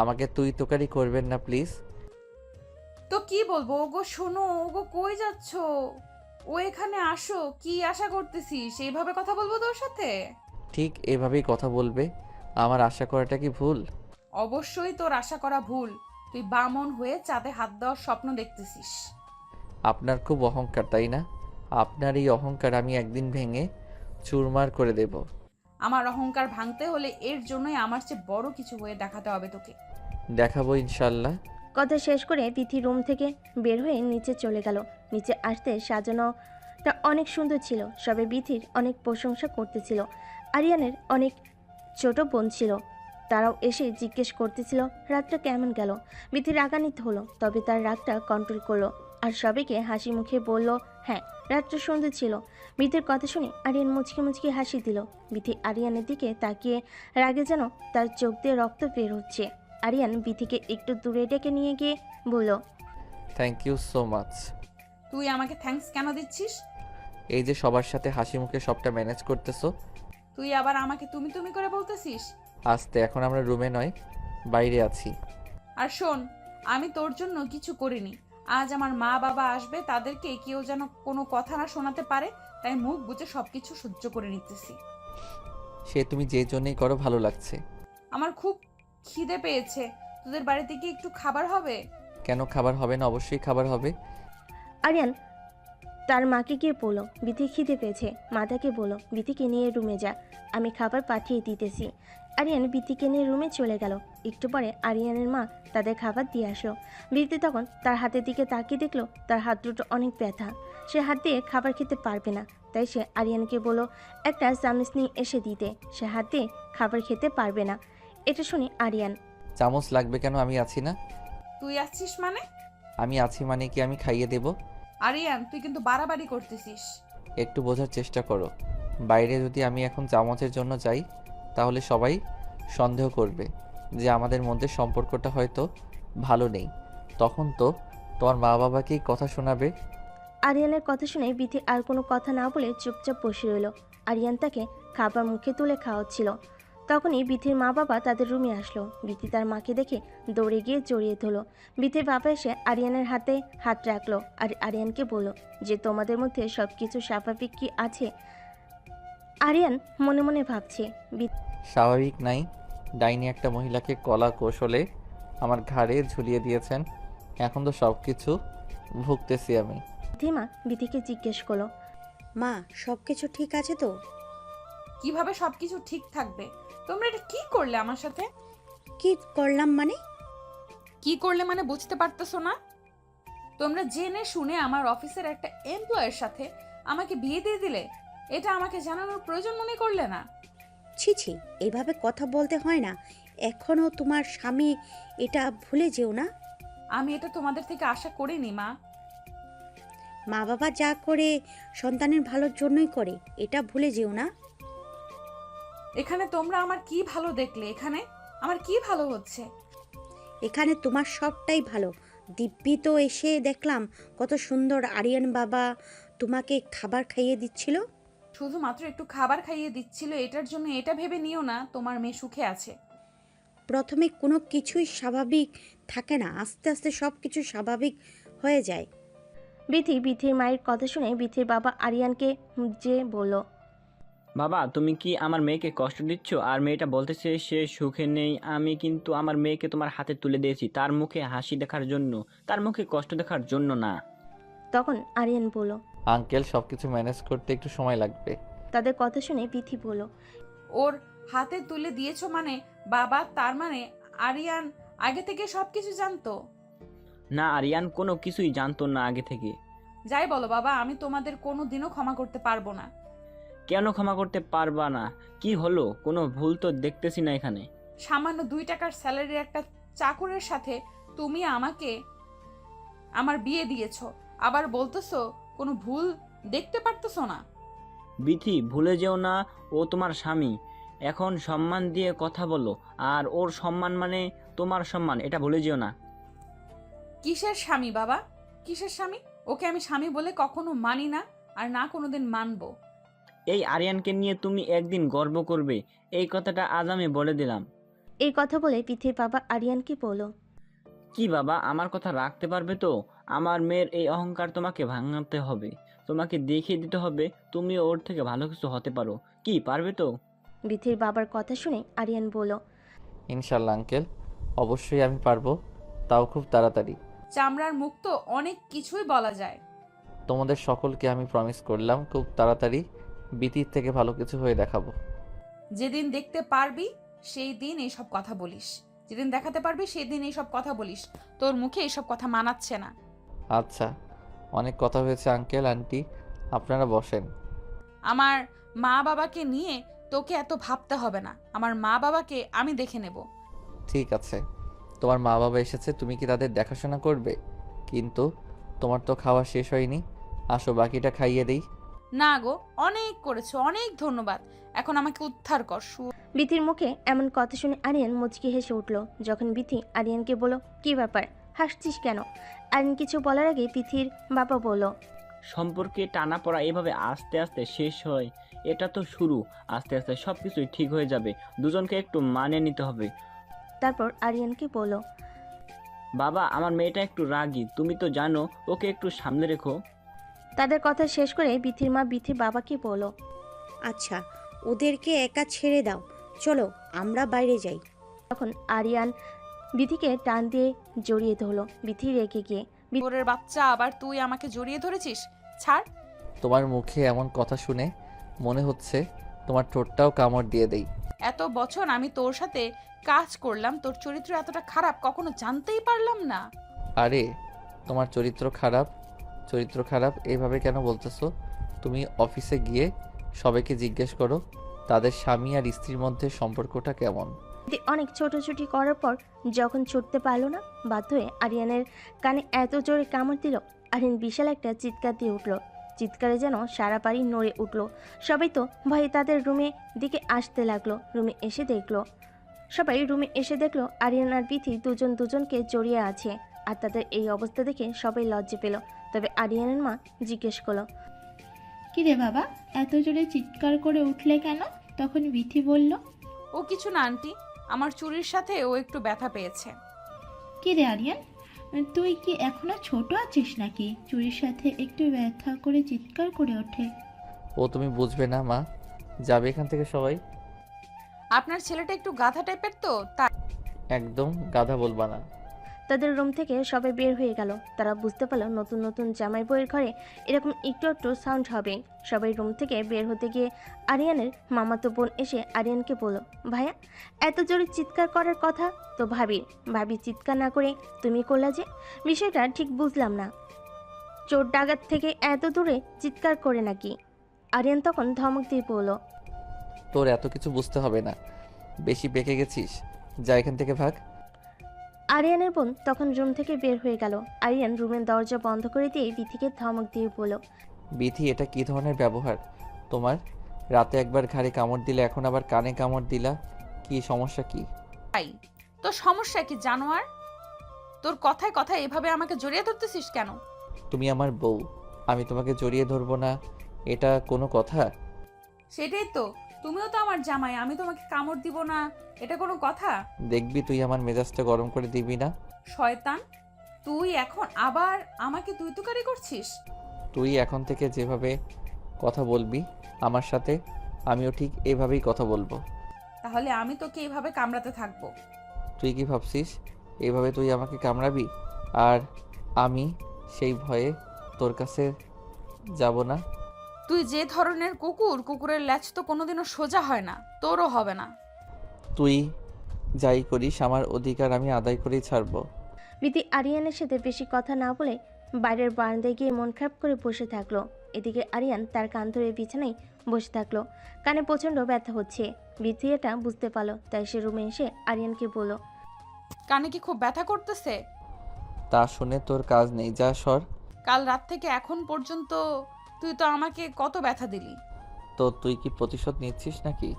আমাকে তুই তোকারি করবেন না প্লিজ। তো কি বলবো? ওগো শোনো, ওগো কই যাচ্ছ? ও এখানে আসো, কি আশা করতেছিস এইভাবে কথা বলবো তোর সাথে? ঠিক এভাবেই কথা বলবে। আমার আশা করাটা কি ভুল? অবশ্যই তোর আশা করা ভুল। তুই বামন হয়ে চাঁদে হাত দেওয়ার স্বপ্ন দেখতেছিস। আপনার খুব অহংকার, তাই না? আপনার এই অহংকার আমি একদিন ভেঙে চুরমার করে দেব। আমার অহংকার ভাঙতে হলে এর জন্যই আমার চেয়ে বড় কিছু হয়ে দেখাতে হবে তোকে। দেখাবো ইনশাল্লাহ। কথা শেষ করে বিথি রুম থেকে বের হয়ে নিচে চলে গেল। নিচে আসতে সাজানোটা অনেক সুন্দর ছিল। সবে বিথির অনেক প্রশংসা করতেছিল। আরিয়ানের অনেক ছোট বোন ছিল, তারাও এসে জিজ্ঞেস করতেছিল রাতটা কেমন গেল। বিথি রাগান্বিত হলো, তবে তার রাগটা কন্ট্রোল করলো আর সবাইকে হাসি মুখে বলল, হ্যাঁ রাতটা সুন্দর ছিল। বিথির কথা শুনে আরিয়ান মুচকি মুচকি হাসি দিল। বিথি আরিয়ানের দিকে তাকিয়ে রাগে যেন তার চোখ দিয়ে রক্ত বের হচ্ছে। আরিয়ান বিথিকে একটু দূরে ডেকে নিয়ে গিয়ে বলল, থ্যাংক ইউ সো মাচ। তুই আমাকে থ্যাঙ্কস কেন দিচ্ছিস? এই যে সবার সাথে হাসি মুখে সবটা ম্যানেজ করতেছো। তুই আবার আমাকে তুমি তুমি করে বলতেছিস? আস্তে, এখন আমরা রুমে নয়, বাইরে আছি। আর শোন, আমি তোর জন্য কিছু করিনি। আজ আমার মা বাবা আসবে, তাদেরকে কেউ যেন কোনো কথা না শোনাতে পারে, তাই মুখ বুজে সবকিছু সহ্য করে নিতেছি। সে তুমি যে জন্যই করো, ভালো লাগছে। আমার খুব খিদে পেয়েছে, তোদের বাড়িতে কি একটু খাবার হবে? কেন খাবার হবে না? অবশ্যই খাবার হবে। আরিয়ান তার মাকে গিয়ে বলল, বিথি খিদে পেয়েছে। মাতাকে বলল, বিথিকে নিয়ে রুমে যা, আমি খাবার পাঠিয়ে দিতেছি। আরিয়ান বিথিকে নিয়ে রুমে চলে গেল। একটু পরে আরিয়ানের মা তাদের খাবার দিয়ে আসলো। বিথি তখন তার হাতের দিকে তাকিয়ে দেখলো তার হাত দুটো অনেক ব্যথা। সে হাত দিয়ে খাবার খেতে পারবে না, তাই সে আরিয়ানকে বলল একটা চামচ নিয়ে এসে দিতে। সে হাত দিয়ে খাবার খেতে পারবে না। এটা শুনে আরিয়ান, চামচ লাগবে কেন? আমি আছি না। তুই আসছিস মানে? আমি আছি মানে কি আমি খাইয়ে দেব? আরিয়ান, তুই কিন্তু বাড়াবাড়ি করতেছিস। একটু বোঝার চেষ্টা করো। বাইরে যদি আমি এখন চামচের জন্য যাই, তাহলে সবাই সন্দেহ করবে যে আমাদের মধ্যে সম্পর্কটা হয়তো ভালো নেই। তখন তো তোমার মা বাবাকেই কথা শোনাবে। আরিয়ানের কথা শুনে বিথি আর কোনো কথা না বলে চুপচাপ বসে রইল। আরিয়ান তাকে খাবার মুখে তুলে খাওয়াচ্ছিল। তখনই বিথির মা বাবা তাদের রুমে আসলো। বিথি তার মাকে দেখে দৌড়ে গিয়ে জড়িয়ে ধরল। বিথির বাবা এসে আরিয়ানের হাতে হাত রাখলো আর আরিয়ানকে বলল যে তোমাদের মধ্যে সব কিছু স্বাভাবিক কি আছে? আরিয়ান মনে মনে ভাবছে, স্বাভাবিক নাই। ডাইনি একটা মহিলাকে কলা কৌশলে আমার ঘাড়ে ঝুলিয়ে দিয়েছেন। এখন তো সব কিছু ভুগতেছি আমি। বিথিমা বিথিকে জিজ্ঞেস করলো, মা সব কিছু ঠিক আছে তো? কিভাবে সবকিছু ঠিক থাকবে? তোমরা এটা কি করলে আমার সাথে? কি করলাম মানে? কি করলে মানে বুঝতে পারতেছো না? তোমরা জেনে শুনে আমার অফিসের একটা এমপ্লয়ের সাথে আমাকে বিয়ে দিয়ে দিলে। এটা আমাকে জানানোর প্রয়োজন মনে করলে না? ছি ছি, এভাবে কথা বলতে হয় না। এখনো তোমার স্বামী, এটা ভুলে যেও না। আমি এটা তোমাদের থেকে আশা করিনি মা। মা বাবা যা করে সন্তানের ভালোর জন্যই করে, এটা ভুলে যেও না। এখানে তোমরা আমার কি ভালো দেখলে? এখানে আমার কি ভালো হচ্ছে? এখানে তোমার সবটাই ভালো। দিব্যি তো এসে দেখলাম কত সুন্দর আরিয়ান বাবা তোমাকে খাবার খাইয়ে দিচ্ছিল। শুধুমাত্র একটু খাবার খাইয়ে দিচ্ছিল, এটার জন্য এটা ভেবে নিও না তোমার মেয়ে সুখে আছে। প্রথমে কোনো কিছুই স্বাভাবিক থাকে না, আস্তে আস্তে সব কিছু স্বাভাবিক হয়ে যায়। বিথির মায়ের কথা শুনে বিথির বাবা আরিয়ানকে যে বলল, বাবা তুমি কি আমার মেয়েকে কষ্ট দিচ্ছ? আর মেয়েটা বলতেছে সে সুখে নেই। আমি কিন্তু আমার মেয়েকে তোমার হাতে তুলে দিয়েছি তার মুখে হাসি দেখার জন্য, তার মুখে কষ্ট দেখার জন্য না। তখন আরিয়ান বলল, আঙ্কেল, সব কিছু ম্যানেজ করতে একটু সময় লাগবে। তাদের কথা শুনে বিথি বলল, ওর হাতে তুলে দিয়েছো মানে বাবা, তার মানে আরিয়ান আগে থেকে সবকিছু জানতো? না, আরিয়ান কোনো কিছুই জানতো না আগে থেকে। যাই বলো বাবা, আমি তোমাদের কোনো দিনও ক্ষমা করতে পারবো না। কেন ক্ষমা করতে পারবা না? কি হলো? কোনো ভুল তো দেখতেছি না এখানে। সামান্য 2 টাকার স্যালারির একটা চাকরের সাথে তুমি আমাকে আমার বিয়ে দিয়েছো, আবার বলতেছো কোনো ভুল দেখতে পারতেছো না? বিথি, ভুলে যেও না ও তোমার স্বামী। এখন সম্মান দিয়ে কথা বলো, আর ওর সম্মান মানে তোমার সম্মান, এটা ভুলে যেও না। কিসের স্বামী বাবা? কিসের স্বামী? ওকে আমি স্বামী বলে কখনো মানি না, আর না কোনোদিন মানবো। এই আরিয়ানকে নিয়ে তুমি একদিন গর্ব করবে, এই কথাটা আজ আমি বলে দিলাম। এই কথা বলে বিথির বাবা আরিয়ানকে বলল, কি বাবা, আমার কথা রাখতে পারবে তো? আমার মেয়ের এই অহংকার তোমাকে ভাঙাতে হবে, তোমাকে দেখিয়ে দিতে হবে তুমি ওর থেকে ভালো কিছু হতে পারো। কি পারবে তো? বিথির বাবার কথা শুনে আরিয়ান বলল, ইনশাল্লাহ আঙ্কেল, অবশ্যই আমি পারবো, তাও খুব তাড়াতাড়ি। চামড়ার মুখ তো অনেক কিছুই বলা যায়। তোমাদের সকলকে আমি প্রমিস করলাম খুব তাড়াতাড়ি বিতির থেকে ভালো কিছু হয়ে দেখাবো। যেদিন দেখতে পারবি সেই দিন এইসব কথা বলিস, যেদিন দেখাতে পারবি সেই দিন এইসব কথা বলিস। তোর মুখে এইসব কথা মানাচ্ছে না। আচ্ছা, অনেক কথা হয়েছে আঙ্কেল আন্টি, আপনারা বসেন। আমার মা বাবাকে নিয়ে তোকে এত ভাবতে হবে না, আমার মা বাবাকে আমি দেখে নেব। ঠিক আছে, তোমার মা বাবা এসেছে, তুমি কি তাদের দেখাশোনা করবে? কিন্তু তোমার তো খাওয়া শেষ হয়নি, আসো বাকিটা খাইয়ে দেই। না গো, অনেক করেছো, অনেক ধন্যবাদ। এখন আমাকে উদ্ধার কর। বিথির মুখে এমন কথা শুনে আরিয়ান মুচকি হেসে উঠল। যখন বিথি আরিয়ানকে বলল, কি ব্যাপার, হাসছিস কেন? আরিয়ান কিছু বলার আগে বিথির বাবা বলল, সম্পর্কে টানাপড়া এভাবে আস্তে আস্তে শেষ হয়, এটা তো শুরু। আস্তে আস্তে সব কিছুই ঠিক হয়ে যাবে, দুজনকে একটু মানিয়ে নিতে হবে। তারপর আরিয়ানকে বলল, বাবা, আমার মেয়েটা একটু রাগী, তুমি তো জানো, ওকে একটু সামলে রেখো। তাদের কথা শেষ করে বিথির মা বিথির বাবাকে বলল, আচ্ছা, ওদেরকে একা ছেড়ে দাও, চলো আমরা বাইরে যাই। তখন আরিয়ান বিথিকে টান দিয়ে জড়িয়ে ধরল। বিথি রেগে গিয়ে, তোরের বাচ্চা, আবার তুই আমাকে জড়িয়ে ধরেছিস? ছাড়। তোমার মুখে এমন কথা শুনে মনে হচ্ছে তোমার ঠোঁটটাও কামড় দিয়ে দেই। এত বছর আমি তোর সাথে কাজ করলাম, তোর চরিত্র এতটা খারাপ কখনো জানতেই পারলাম না। আরে তোমার চরিত্র খারাপ এইভাবে কেন বলতেছো? তুমি অফিসে গিয়ে সবাইকে জিজ্ঞেস করো তাদের স্বামী আর স্ত্রীর মধ্যে সম্পর্কটা কেমন। বিথি অনেক ছোটাছুটি করার পর যখন ছুটতে পারলো না, বাধ্য হয়ে আরিয়ানের কানে এত জোরে কামড় দিল, আরিয়ান বিশাল একটা চিৎকার দিয়ে উঠল। চিৎকারে যেন সারা বাড়ি নড়ে উঠল। সবাই তো ভয়ে তাদের রুমে দিকে আসতে লাগলো। সবাই রুমে এসে দেখলো আরিয়ান আর বিথি দুজন দুজনকে জড়িয়ে আছে। আর তাদের এই অবস্থা দেখে সবাই লজ্জা পেল। তবে আরিয়ানের মা জিজ্ঞেস করলো, কিরে বাবা, এত জোরে চিৎকার করে উঠলে কেন? তখন বিথি বলল, ও কিছু না আন্টি, আমার চুরির সাথে ও একটু ব্যথা পেয়েছে। কিরে আরিয়ান, তুই কি এখনো ছোট আছিস নাকি? চুরির সাথে একটু ব্যথা করে চিৎকার করে ওঠে। ও তুমি বুঝবে না মা, যাবে এখান থেকে সবাই। আপনার ছেলেটা একটু গাধা টাইপের তো, তাই। একদম গাধা বলবা না। তাদের রুম থেকে সবাই বের হয়ে গেল। তারা বুঝতে পারলো নতুন নতুন জামাই বউয়ের ঘরে এরকম একটু একটু সাউন্ড হবে। সবাই রুম থেকে বের হতে গিয়ে আরিয়ানের মামাতো বোন এসে আরিয়ানকে বলল, ভাইয়া, এত জোরে চিৎকার করার কথা তো ভাবি চিৎকার না করে তুমি করলা যে, বিষয়টা ঠিক বুঝলাম না। চোর ডাকাত থেকে এত দূরে চিৎকার করে নাকি? আরিয়ান তখন ধমক দিয়ে বলল, তোর এত কিছু বুঝতে হবে না, বেশি বেঁকে গেছিস, যা এখান থেকে ভাগ। আরিয়ানের বোন তখন রুম থেকে বের হয়ে গেল। আরিয়ান রুমের দরজা বন্ধ করে দিয়ে বিথিকে ধমক দিয়ে বলল, বিথি, এটা কি ধরনের ব্যবহার তোমার? রাতে একবার ঘাড়ে কামড় দিলে, এখন আবার কানে কামড় দিলা, কি সমস্যা কি? তোর সমস্যা কি জানোয়ার? তোর কথায় কথায় এভাবে আমাকে জড়িয়ে ধরতেছিস কেন? তুমি আমার বউ, আমি তোমাকে জড়িয়ে ধরবো না, এটা কোনো কথা? সেটাই তো, তুমিও তো আমার জামাই, আমি তোমাকে কামড় দিব না, এটা কোনো কথা? দেখবি তুই আমার মেজাজটা গরম করে দিবি না। শয়তান, তুই এখন আবার আমাকে তুই তুকারি করছিস? তুই এখন থেকে যেভাবে কথা বলবি আমার সাথে, আমিও ঠিক এভাবেই কথা বলবো। তাহলে আমি তোকে এইভাবে কামড়াতে থাকবো? তুই কি ভাবছিস এইভাবে তুই আমাকে কামড়াবি আর আমি সেই ভয়ে তোর কাছে যাব না? তুই যে ধরনের কুকুর, কুকুরের ল্যাজ তো কোনোদিনও সোজা হয় না, তোরও হবে না। তুই যাই করিস আমার অধিকার আমি আদায় করেই ছাড়বো। বিথি আরিয়ানের সাথে বেশি কথা না বলে বাইরের বারান্দায় গিয়ে মন খারাপ করে বসে থাকলো। এদিকে আরিয়ান তার কান ধরে বিছানায় বসে থাকলো। কানে প্রচণ্ড ব্যথা হচ্ছে। বিথি এটা বুঝতে পারলো, তাই সে রুমে এসে আরিয়ানকে বলল, কানে কি খুব ব্যথা করতেছে? তা শুনে তোর কাজ নেই, যা সর। কাল রাত থেকে এখন পর্যন্ত তুই তো আমাকে কত ব্যথা দিলি। তো তুই কি প্রতিশোধ নিচ্ছিস নাকি?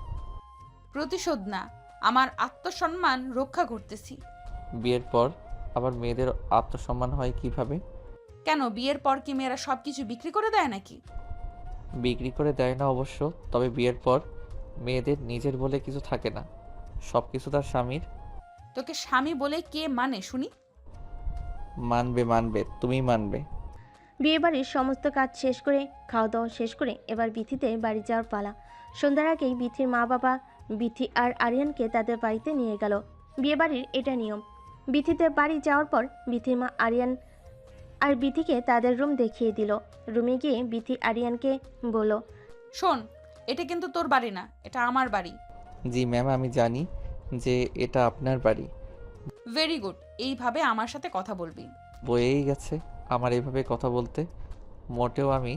প্রতিশোধ না, আমার আত্মসম্মান রক্ষা করতেছি। বিয়ের পর আবার মেয়েদের আত্মসম্মান হয় কিভাবে? কেন, বিয়ের পর কি মেয়েরা সবকিছু বিক্রি করে দেয় নাকি? বিক্রি করে দেয় না অবশ্য, তবে বিয়ের পর মেয়েদের নিজের বলে কিছু থাকে না, সব কিছু তার স্বামীর। তোকে স্বামী বলে কে মানে শুনি? মানবে, তুমি মানবে। বিয়েবাড়ির সমস্ত কাজ শেষ করে খাওয়া দাওয়া শেষ করে এবার বিথিতে বাড়ি যাওয়ার পালা। সন্ধ্যার আগেই বিথির মা বাবা বিথি আর আরিয়ানকে তাদের বাড়িতে নিয়ে গেল। বিয়েবাড়ির এটা নিয়ম, বিথিদের বাড়ি যাওয়ার পর বিথির মা আরিয়ান আর বিথিকে তাদের রুম দেখিয়ে দিল। রুমে গিয়ে বিথি আরিয়ানকে বলল, শোন, এটা কিন্তু তোর বাড়ি না, এটা আমার বাড়ি। জি ম্যাম, আমি জানি যে এটা আপনার বাড়ি। ভেরি গুড, এইভাবে আমার সাথে কথা বলবি। বয়েই গেছে আমার এভাবে কথা বলতে। মোটেও আমি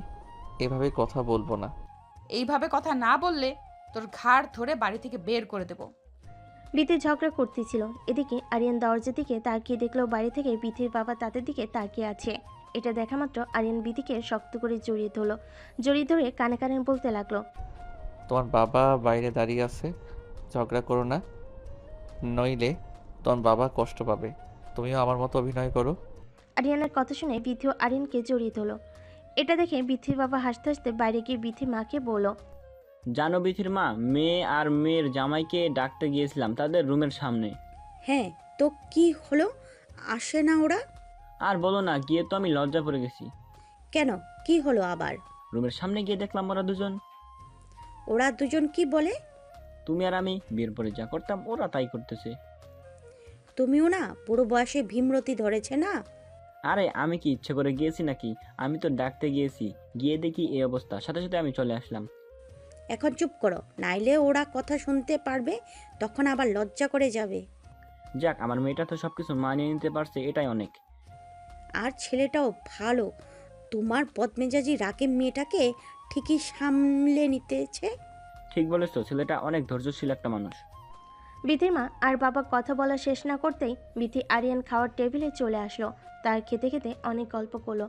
এভাবে কথা বলবো না। এইভাবে কথা না বললে তোর ঘাড় ধরে বাড়ি থেকে বের করে দেব। বিথি ঝগড়া করতেছিল। এদিকে আরিয়ান দরজার দিকে তাকিয়ে দেখলো বাইরে থেকে বিথির বাবা তাদের দিকে তাকিয়ে আছে। এটা দেখা মাত্র আরিয়ান বিথিকে শক্ত করে জড়িয়ে ধরলো। জড়িয়ে ধরে কানে কানে বলতে লাগলো, তোমার বাবা বাইরে দাঁড়িয়ে আছে, ঝগড়া করো না, নইলে তোমার বাবা কষ্ট পাবে। তুমিও আমার মতো অভিনয় করো। আরিয়ানের কথা শুনে বিথিও আরিয়ানকে জড়িয়ে ধরলো। এটা দেখে বিথির বাবা হাসতে হাসতে বাইরে গিয়ে বিথির মাকে বলল, জানো বিথির মা, মেয়ে আর মেয়ের জামাইকে ডাকতে গিয়েছিলাম তাদের রুমের সামনে। হ্যাঁ, তো কি হলো? আসে না ওরা? আর বলো না, গিয়ে তো আমি লজ্জা পড়ে গেছি। কেন, কি হলো আবার? রুমের সামনে গিয়ে দেখলাম ওরা দুজন। ওরা দুজন কি বলে? তুমি আর আমি বিয়ের পরে যা করতাম ওরা তাই করতেছে। তুমিও না পুরো বয়সে ভীমরতি ধরেছে না? আরে আমি কি ইচ্ছে করে গিয়েছি নাকি? আমি তো ডাকতে গিয়েছি, গিয়ে দেখি এই অবস্থা, সাথে সাথে আমি চলে আসলাম। এখন চুপ করো, নাইলে ওরা কথা শুনতে পারবে, তখন আবার লজ্জা করে যাবে। যাক, আমার মেয়েটা তো সবকিছু মানিয়ে নিতে পারছে, এটাই অনেক। আর ছেলেটাও ভালো, তোমার বদমেজাজি রাগে মেয়েটাকে ঠিকই সামলে নিতেছে। ঠিক বলেছো, ছেলেটা অনেক ধৈর্যশীল একটা মানুষ। বিথির মা আর বাবা কথা বলা শেষ না করতেই বিথি আরিয়ান খাওয়ার টেবিলে চলে আসলো। তার খেতে খেতে অনেক গল্প করলো।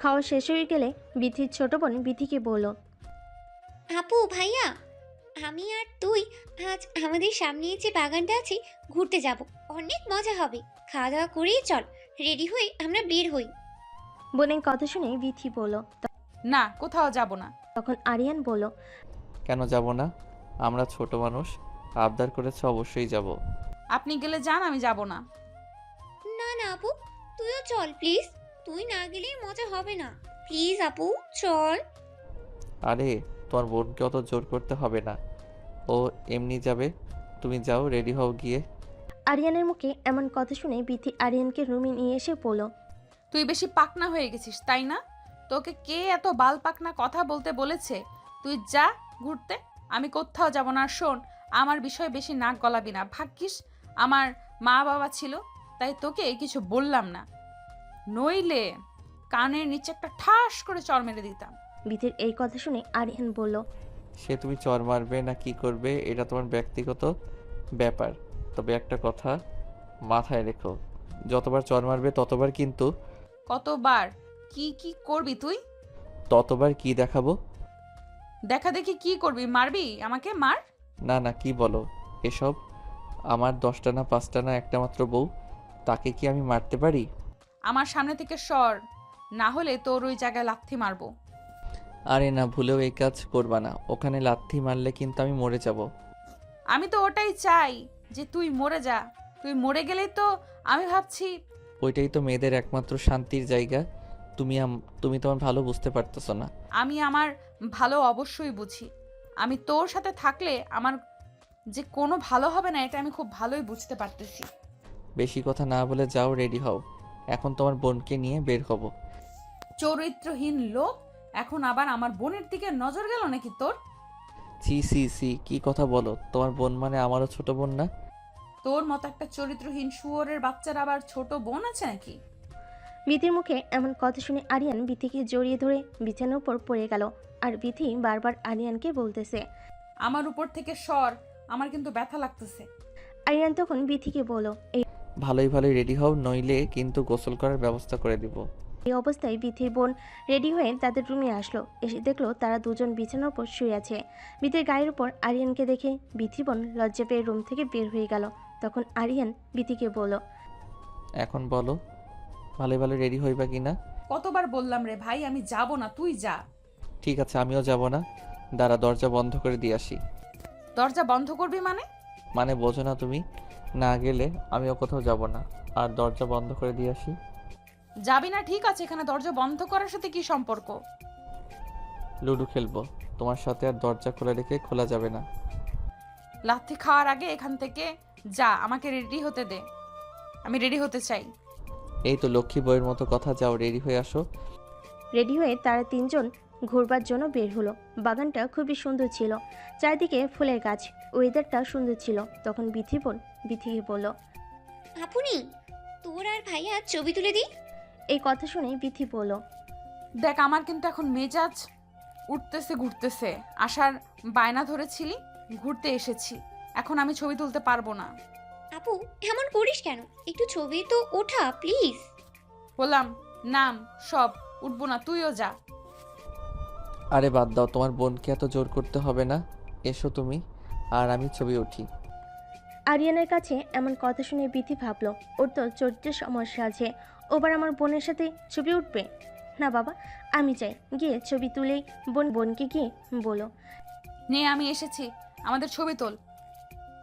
খাওয়া শেষ হয়ে গেলে বিথির ছোট বোন বিথিকে বলল, আপু ভাইয়া, আমি আর তুই আজ আমাদের সামনে যে বাগানটা আছে ঘুরতে যাব, অনেক মজা হবে। খাওয়া দাওয়া করেই চল, রেডি হয়ে আমরা বের হই। বোনের কথা শুনে বিথি বলল। না, কোথাও যাব না। তখন আরিয়ান বলল, কেন যাব না? আমরা ছোট মানুষ, আবদার করেছে, অবশ্যই যাব। আপনি গেলে যান, আমি যাব না। না না আপু, তুইও চল প্লিজ, তুই না গেলে মজা হবে না। প্লিজ আপু চল। আরে তোমার বোনকে অত জোর করতে হবে না, ও এমনি যাবে। তুমি যাও, রেডি হও গিয়ে। আরিয়ানের মুখে এমন কথা শুনে বিথি আরিয়ানকে রুমে নিয়ে এসে বলল, তুই বেশি পাকনা হয়ে গেছিস, তাই না? তোকে কে এত বাল পাকনা কথা বলতে বলেছে? তুই যা ঘুরতে, আমি কোথাও যাব না। আর শোন, আমার বিষয়ে বেশি নাক গলাবি না। ভাগ্যিস আমার মা বাবা ছিল, তাই তোকে কিছু বললাম না, নইলে কানের নিচে একটা ঠাস করে চড় মেরে দিতাম। বিথির এই কথা শুনে আরিয়ান বলল, সে তুমি চর মারবে না কি করবে এটা তোমার ব্যক্তিগত ব্যাপার, তবে একটা কথা মাথায় রেখো, যতবার চর মারবে ততবার কিন্তু কতবার কি কি করবি তুই? ততবার কি দেখাবো। দেখা দেখি কি করবি? মারবি আমাকে? মার। না না, কি বলো এসব? আমার 10টা না 5টা না একটা মাত্র বউ, তাকে কি আমি মারতে পারি? আমার সামনে থেকে সর, না হলে তোর ওই জায়গায় লাথি মারবো। আরে না, ভুলেও এই কাজ করবা না, ওখানে লাথি মারলে কিন্তু আমি মরে যাব। আমি তো ওটাই চাই যে তুই মরে যা। তুই মরে গেলেই তো আমি ভাবছি। ওইটাই তো মেয়েদের একমাত্র শান্তির জায়গা। তুমি তোমার ভালো বুঝতে পারতেছো না। আমি আমার ভালো অবশ্যই বুঝি। আমি তোর সাথে থাকলে আমার যে কোনো ভালো হবে না, এটা আমি খুব ভালোই বুঝতে পারতেছি। বেশি কথা না বলে যাও, রেডি হও, এখন তোমার বোনকে নিয়ে বের হব। চরিত্রহীন লোক, এখন আবার আমার বোনের দিকে নজর গেল নাকি তোর? সি সি সি, কি কথা বলো? তোমার বোন মানে আমারও ছোট বোন না? তোর মতো একটা চরিত্রহীন শুয়োরের বাচ্চার আবার ছোট বোন আছে নাকি? বিথির মুখে এমন কথা শুনে আরিয়ান বিথিকে জড়িয়ে ধরে বিছানার উপর পড়ে গেল। আর বিথি বারবার আরিয়ানকে বলতেছে, আমার উপর থেকে সর, আমার কিন্তু ব্যথা লাগতেছে। আরিয়ান তখন বিথিকে বলল, ভালোই ভালোই রেডি হও, নইলে কিন্তু গোসল করার ব্যবস্থা করে দিব। এই অবস্থায় বিথির বোন রেডি হয়ে তাদের রুমে আসলো। এসে দেখলো তারা দুজন বিছানার উপর শুয়ে আছে। বিথির গায়ের উপর আরিয়ানকে দেখে বিথির বোন লজ্জা পেয়ে রুম থেকে বের হয়ে গেল। তখন আরিয়ান বিথিকে বলল, এখন বলো, ভালোই ভালো রেডি হইবা কিনা? কতবার বললাম রে ভাই, আমি যাব না, তুই যা। ঠিক আছে, আমিও যাব না, দাঁড়া দরজা বন্ধ করে দিয়ে আসি। দরজা বন্ধ করবি মানে? মানে বোঝো না তুমি? না গেলে আমিও কোথাও যাব না, আর দরজা বন্ধ করে দিয়ে আসি। যাবি না ঠিক আছে, এখানে দরজা বন্ধ করার সাথে কি সম্পর্ক? লুডো খেলবো তোমার সাথে, আর দরজা খোলা রেখে খোলা যাবে না। লাথি খাওয়ার আগে এখান থেকে যা, আমাকে রেডি হতে দে। আমি রেডি হতে চাই। এই তো লক্ষ্মী বইয়ের মতো কথা, যাও রেডি হয়ে আসো। রেডি হয়ে তারা তিনজন ঘুরবার জন্য বের হলো। বাগানটা খুবই সুন্দর ছিল, চারিদিকে ফুলের গাছ, ওয়েদারটা সুন্দর ছিল। তখন বিথিকে বলল, আপনি তোর আর ভাইয়া ছবি তুলে দিই। এই কথা শুনে বিথি বলল, দেখ আমার কিন্তু এখন মেজাজ উঠতেছে ঘুরতেছে। আসার বায়না ধরেছিলি, ঘুরতে এসেছি, এখন আমি ছবি তুলতে পারবো না। আপু এমন করিস কেন, একটু ছবি তো ওঠা প্লিজ। বললাম নাম সব, উঠবো না, তুইও যা। আরে বাদ দাও, তোমার বোনকে এত জোর করতে হবে না। এসো তুমি আর আমি ছবি উঠি। আরিয়ানের কাছে এমন কথা শুনে বিথি ভাবলো, ওর তো চরিত্রের সমস্যা আছে, ওবার আমার বোনের সাথে ছবি উঠবে না। বাবা আমি চাই, গিয়ে ছবি তুলেই বোনকে গিয়ে বলো, নে আমি এসেছি, আমাদের ছবি তোল।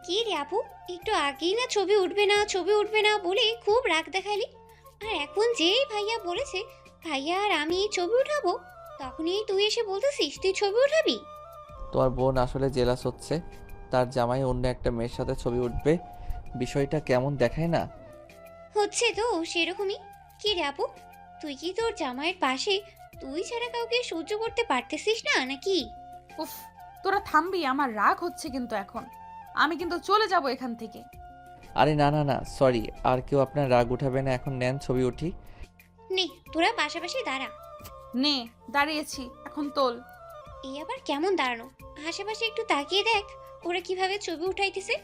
কি রে আপু, একটু আগেই না ছবি উঠবে না ছবি উঠবে না বলে খুব রাগ দেখালি, আর এখন যেই ভাইয়া বলেছে ভাইয়া আর আমি ছবি উঠাবো, তখনই তুই এসে বলতেছিস তুই ছবি উঠাবি। তোমার বোন আসলে জেলাস হচ্ছে, তার জামাই অন্য একটা মেয়ের সাথে ছবি উঠবে। বিষয়টা কেমন দেখায় না? হচ্ছে তো সেরকমই। কি রে আপু, তুই কি তোর জামাইয়ের পাশে তুই ছাড়া কাউকে সহ্য করতে পারতেছিস না নাকি? উফ, তোরা থামবি, আমার রাগ হচ্ছে কিন্তু এখন। আমি কিন্তু চলে যাব এখান থেকে। আরে না না না, সরি, আর কেউ আপনার রাগ উঠাবে না। এখন নেন ছবি উঠি। নে তোরা পাশাপাশি দাঁড়া। নে দাঁড়িয়েছি, এখন তোল। এই আবার কেমন দাঁড়ানো, আশেপাশে একটু তাকিয়ে দেখ ওরা কিভাবে ছবি উঠাইতেছে,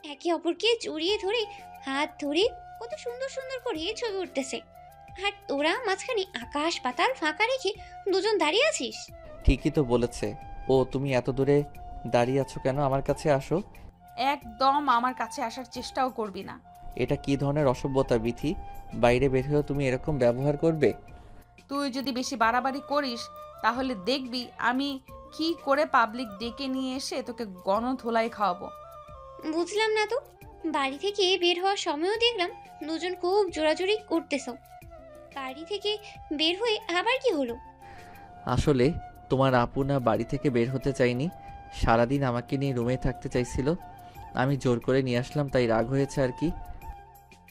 একে অপরকে জড়িয়ে ধরে হাত ধরে কত সুন্দর সুন্দর করে ছবি উঠতেছে, আর তোরা মাঝখানে আকাশ পাতাল ফাঁকা রেখে দুজন দাঁড়িয়ে আছিস। ঠিকই তো বলেছে ও। তুমি এত দূরে দাঁড়িয়ে আছো কেন? আমার কাছে আসো। একদম আমার কাছে আসার চেষ্টাও করবি না। এটা কি ধরনের অসভ্যতা বিথি? বাইরে বের হয়েও তুমি এরকম ব্যবহার করবে? তুই যদি বেশি বাড়াবাড়ি করিস তাহলে দেখবি আমি কি করে পাবলিক ডেকে নিয়ে এসে তোকে গণধোলাই খাওয়াবো। বুঝলাম না তো, বাড়ি থেকে বের হওয়ার সময়ও দেখলাম দুজন খুব জোরাজোরি করতেছ, বাড়ি থেকে বের হয়ে আবার কি হলো? আসলে তোমার আপু না বাড়ি থেকে বের হতে চাইনি, সারাদিন আমাকে নিয়ে রুমে থাকতে চাইছিল। আমি জোর করে নিয়ে আসলাম, তাই রাগ হয়েছে আর কি।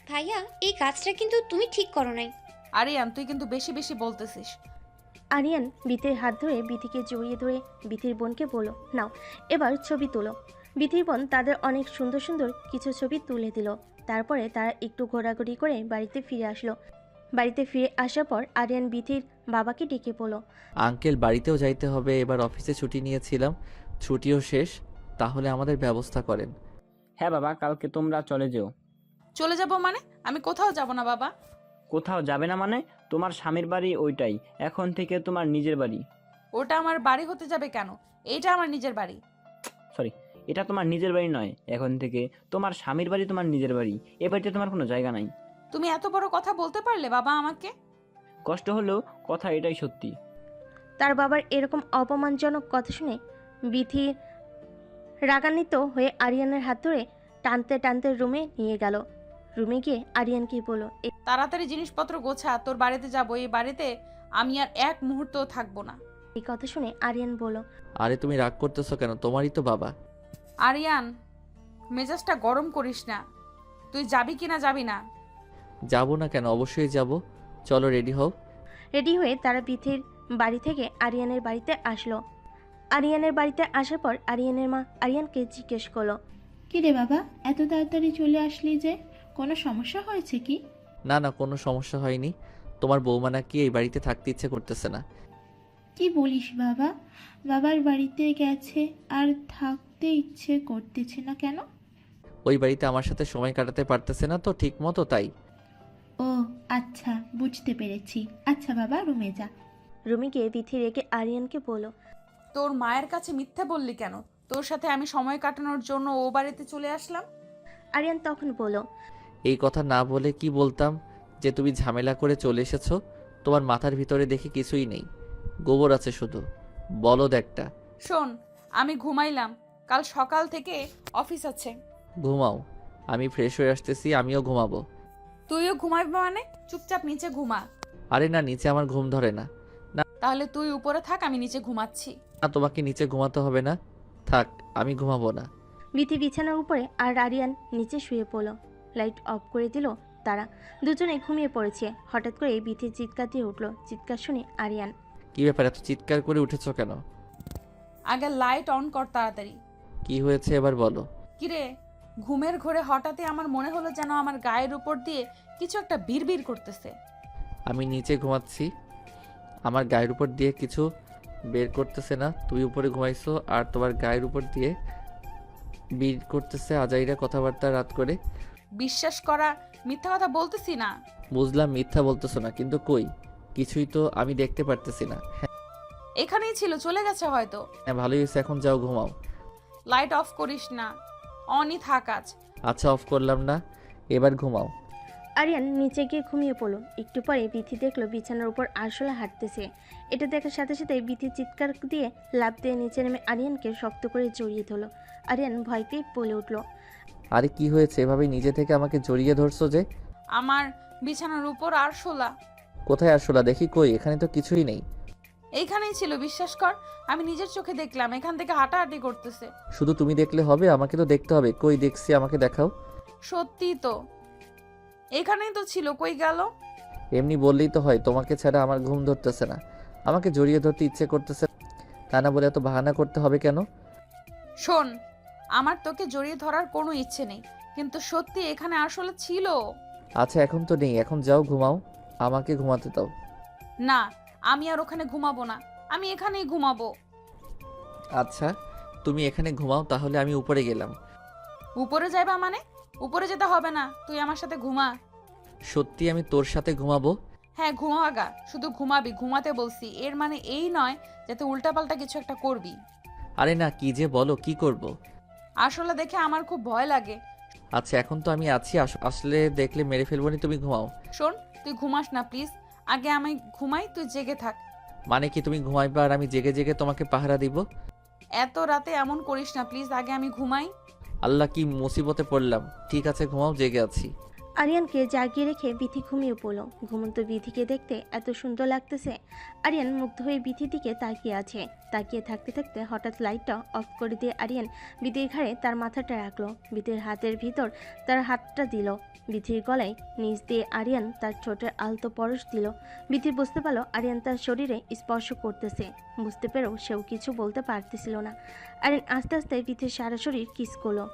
ভাইয়া এই কাজটা কিন্তু তুমি ঠিক করো নাই। আরিয়ান তুই কিন্তু বেশি বেশি বলতেছিস। আরিয়ান বিথির হাত ধরে বিথিকে জড়িয়ে ধরে বিথির বোনকে বলল, নাও এবার ছবি তোলো। বিথির বোন তাদের অনেক সুন্দর সুন্দর কিছু ছবি তুলে দিল। তারপরে তারা একটু ঘোরাঘুরি করে বাড়িতে ফিরে আসলো। বাড়িতে ফিরে আসার পর আরিয়ান বিথির বাবাকে ডেকে বলল, আঙ্কেল বাড়িতেও যাইতে হবে, এবার অফিসে ছুটি নিয়েছিলাম, ছুটিও শেষ, তাহলে আমাদের ব্যবস্থা করেন। হ্যাঁ বাবা, কালকে তোমরা চলে যেও। চলে যাব মানে? আমি কোথাও যাব না বাবা। কোথাও যাবে না মানে? তোমার স্বামীর বাড়ি ওইটাই এখন থেকে তোমার নিজের বাড়ি। ওটা আমার বাড়ি হতে যাবে কেন? এইটা আমার নিজের বাড়ি। সরি, এটা তোমার নিজের বাড়ি নয়, এখন থেকে তোমার স্বামীর বাড়ি তোমার নিজের বাড়ি। এ বাড়িতে তোমার কোনো জায়গা নাই। তুমি এত বড় কথা বলতে পারলে বাবা আমাকে? কষ্ট হলেও কথা এটাই সত্যি। তার বাবার এরকম অপমানজনক কথা শুনে বিথি রাগান্বিত হয়ে আরিয়ানের হাত ধরে টানতে টানতে রুমে নিয়ে গেল। রুমে গিয়ে আরিয়ানকে বলল, তাড়াতাড়ি জিনিসপত্র গোছা, তোর বাড়িতে যাব। এই বাড়িতে আমি আর এক মুহূর্তও থাকবো না। এই কথা শুনে আরিয়ান বলল, আরে তুমি রাগ করতেছো কেন? তোমারই তো বাবা। আরিয়ান মেজাজটা গরম করিস না। তুই যাবি কি না যাবি না? যাবো না কেন? অবশ্যই যাব। চলো রেডি হও। রেডি হয়ে তারা বিথির বাড়ি থেকে আরিয়ানের বাড়িতে আসলো। আরিয়ানের বাড়িতে আসার পর আরিয়ানের মা আরিয়ানকে জিজ্ঞেস করলো, কি রে বাবা, এত তাড়াতাড়ি চলে আসলি যে, কোনো সমস্যা হয়েছে কি? না না, কোনো সমস্যা হয়নি। তোমার বৌমা নাকি এই বাড়িতে থাকতে ইচ্ছে করতেছে না। কি বলিস বাবা, বাবার বাড়িতে গেছে আর থাকতে ইচ্ছে করতেছে না কেন? ওই বাড়িতে আমার সাথে সময় কাটাতে পারতেছে না তো ঠিক মতো, তাই। ও আচ্ছা, বুঝতে পেরেছি। আচ্ছা বাবা, রুমে যা। রুমে গিয়ে বিথি রেগে আরিয়ানকে বলল, তোর মায়ের কাছে মিথ্যা বললি কেন? তোর সাথে আমি সময় কাটানোর জন্য ও বাড়িতে চলে আসলাম। আরিয়ান তখন বলল, এই কথা না বলে কি বলতাম যে তুমি ঝামেলা করে চলে এসেছো? তোমার মাথার ভিতরে দেখি কিছুই নেই, গোবর আছে শুধু, বলদ একটা। শোন, আমি ঘুমাইলাম, কাল সকাল থেকে অফিস আছে। ঘুমাও, আমি ফ্রেশ হয়ে আসতেছি, আমিও ঘুমাবো। তুইও ঘুমাবি মানে? চুপচাপ নিচে ঘুমা। আরে না, নিচে আমার ঘুম ধরে না। তাহলে তুই উপরে থাক, আমি নিচে ঘুমাচ্ছি। না, তোমাকে নিচে ঘুমাতে হবে না, থাক, আমি ঘুমাবো না। বিথি বিছানার উপরে আর আরিয়ান নিচে শুয়ে পড়ল। লাইট অফ করে দিল তারা দুজনে ঘুমিয়ে পড়েছে। হঠাৎ করে বিথির চিৎকার দিয়ে উঠল। চিৎকার শুনে আরিয়ান। কি ব্যাপার, এত চিৎকার করে উঠেছো কেন? আগে লাইট অন কর তাড়াতাড়ি। কি হয়েছে এবার বলো। কিরে, ঘুমের ঘোরে হঠাৎই আমার মনে হলো যেন আমার গায়ের উপর দিয়ে কিছু একটা বিড়বিড় করতেছে। আমি নিচে ঘুমাচ্ছি, আমার গায়ের উপর দিয়ে কিছু বের করতেছে না। তুমি উপরে ঘুমাইছো আর তোমার গায়ের উপর দিয়ে বের করতেছে আজাইরা কথাবার্তা রাত করে। বিশ্বাস করা, মিথ্যা কথা বলতেছি না। বুঝলাম মিথ্যা বলতেছো না, কিন্তু কই কিছুই তো আমি দেখতে পারতেছি না। এখানেই ছিল, চলে গেছে হয়তো। হ্যাঁ ভালোই হয়েছে, এখন যাও ঘুমাও। লাইট অফ করিস না, অনই থাক আজ। আচ্ছা অফ করলাম না, এবার ঘুমাও। আরিয়ান নিচে গিয়ে ঘুমিয়ে পড়ল। একটু পরে বিথি দেখলো বিছানার উপর আরশোলা হাঁটতেছে। এটা দেখার সাথে সাথে বিথি চিৎকার দিয়ে লাফ দিয়ে নিচে নেমে আরিয়ানকে শক্ত করে জড়িয়ে ধরল। আরিয়ান ভয় পেয়ে বলে উঠল। আরে কি হয়েছে, এভাবে নিজে থেকে আমাকে জড়িয়ে ধরছো যে? আমার বিছানার উপর আরশোলা। কোথায় আসলা দেখি, কই এখানে তো কিছুই নেই। এইখানেই ছিল, বিশ্বাস কর, আমি নিজের চোখে দেখলাম, এখান থেকে হাঁটাহাঁটি করতেছে। শুধু তুমি দেখলে হবে, আমাকে তো দেখতে হবে। কই দেখছি, আমাকে দেখাও। সত্যি তো, এখানেই তো ছিল, কই গেল? এমনি বললেই তো হয়, তোমাকে ছাড়া আমার ঘুম ধরতেছে না, আমাকে জড়িয়ে ধরতে ইচ্ছে করতেছে, তা না বলে এত বাহানা করতে হবে কেন? শোন, আমার তোকে জড়িয়ে ধরার কোনো ইচ্ছে নেই, কিন্তু সত্যি এখানে আসলে ছিল। আচ্ছা এখন তো নেই, এখন যাও ঘুমাও, আমাকে ঘুমাতে দাও। না, আমি আর ওখানে ঘুমাবো না, আমি এখানেই ঘুমাবো। আচ্ছা তুমি এখানে ঘুমাও, তাহলে আমি উপরে গেলাম। উপরে যাইবা মানে? উপরে যেতে হবে না, তুই আমার সাথে ঘুমা। সত্যি আমি তোর সাথে ঘুমাবো? হ্যাঁ ঘুমাগা, শুধু ঘুমাবি, ঘুমাতে বলছি, এর মানে এই নয় যাতে উল্টাপাল্টা কিছু একটা করবি। আরে না, কি যে বলো, কি করব? আসলে দেখে আমার খুব ভয় লাগে। আচ্ছা এখন তো আমি আছি, আসলে দেখলে মেরে ফেলবো নি, তুমি ঘুমাও। শোন, তুই ঘুমাস না প্লিজ, আগে আমি ঘুমাই, তুই জেগে থাক। মানে কি তুমি ঘুমাইবা আর আমি জেগে জেগে তোমাকে পাহারা দিব? এত রাতে এমন করিস না প্লিজ, আগে আমি ঘুমাই। আল্লাহ কি মুসিবতে পড়লাম। ঠিক আছে ঘুমাও, জেগে আছি। আরিয়ানকে জাগিয়ে রেখে বিথি ঘুমিয়ে পড়ল। ঘুমন্ত বিথিকে দেখতে এত সুন্দর লাগতেছে। আরিয়ান মুগ্ধ হয়ে বিথির দিকে তাকিয়ে আছে। তাকিয়ে থাকতে থাকতে হঠাৎ লাইটটা অফ করে দিয়ে আরিয়ান বিথির ঘাড়ে তার মাথাটা রাখলো। বিথির হাতের ভিতর তার হাতটা দিল। বিথির গলায় নিচ দিয়ে আরিয়ান তার ঠোঁটের আলতো পরশ দিল। বিথি বুঝতে পারলো আরিয়ান তার শরীরে স্পর্শ করতেছে। বুঝতে পেরেও সেও কিছু বলতে পারতেছিল না। আরিয়ান আস্তে আস্তে বিথির সারা শরীর কিস করলো।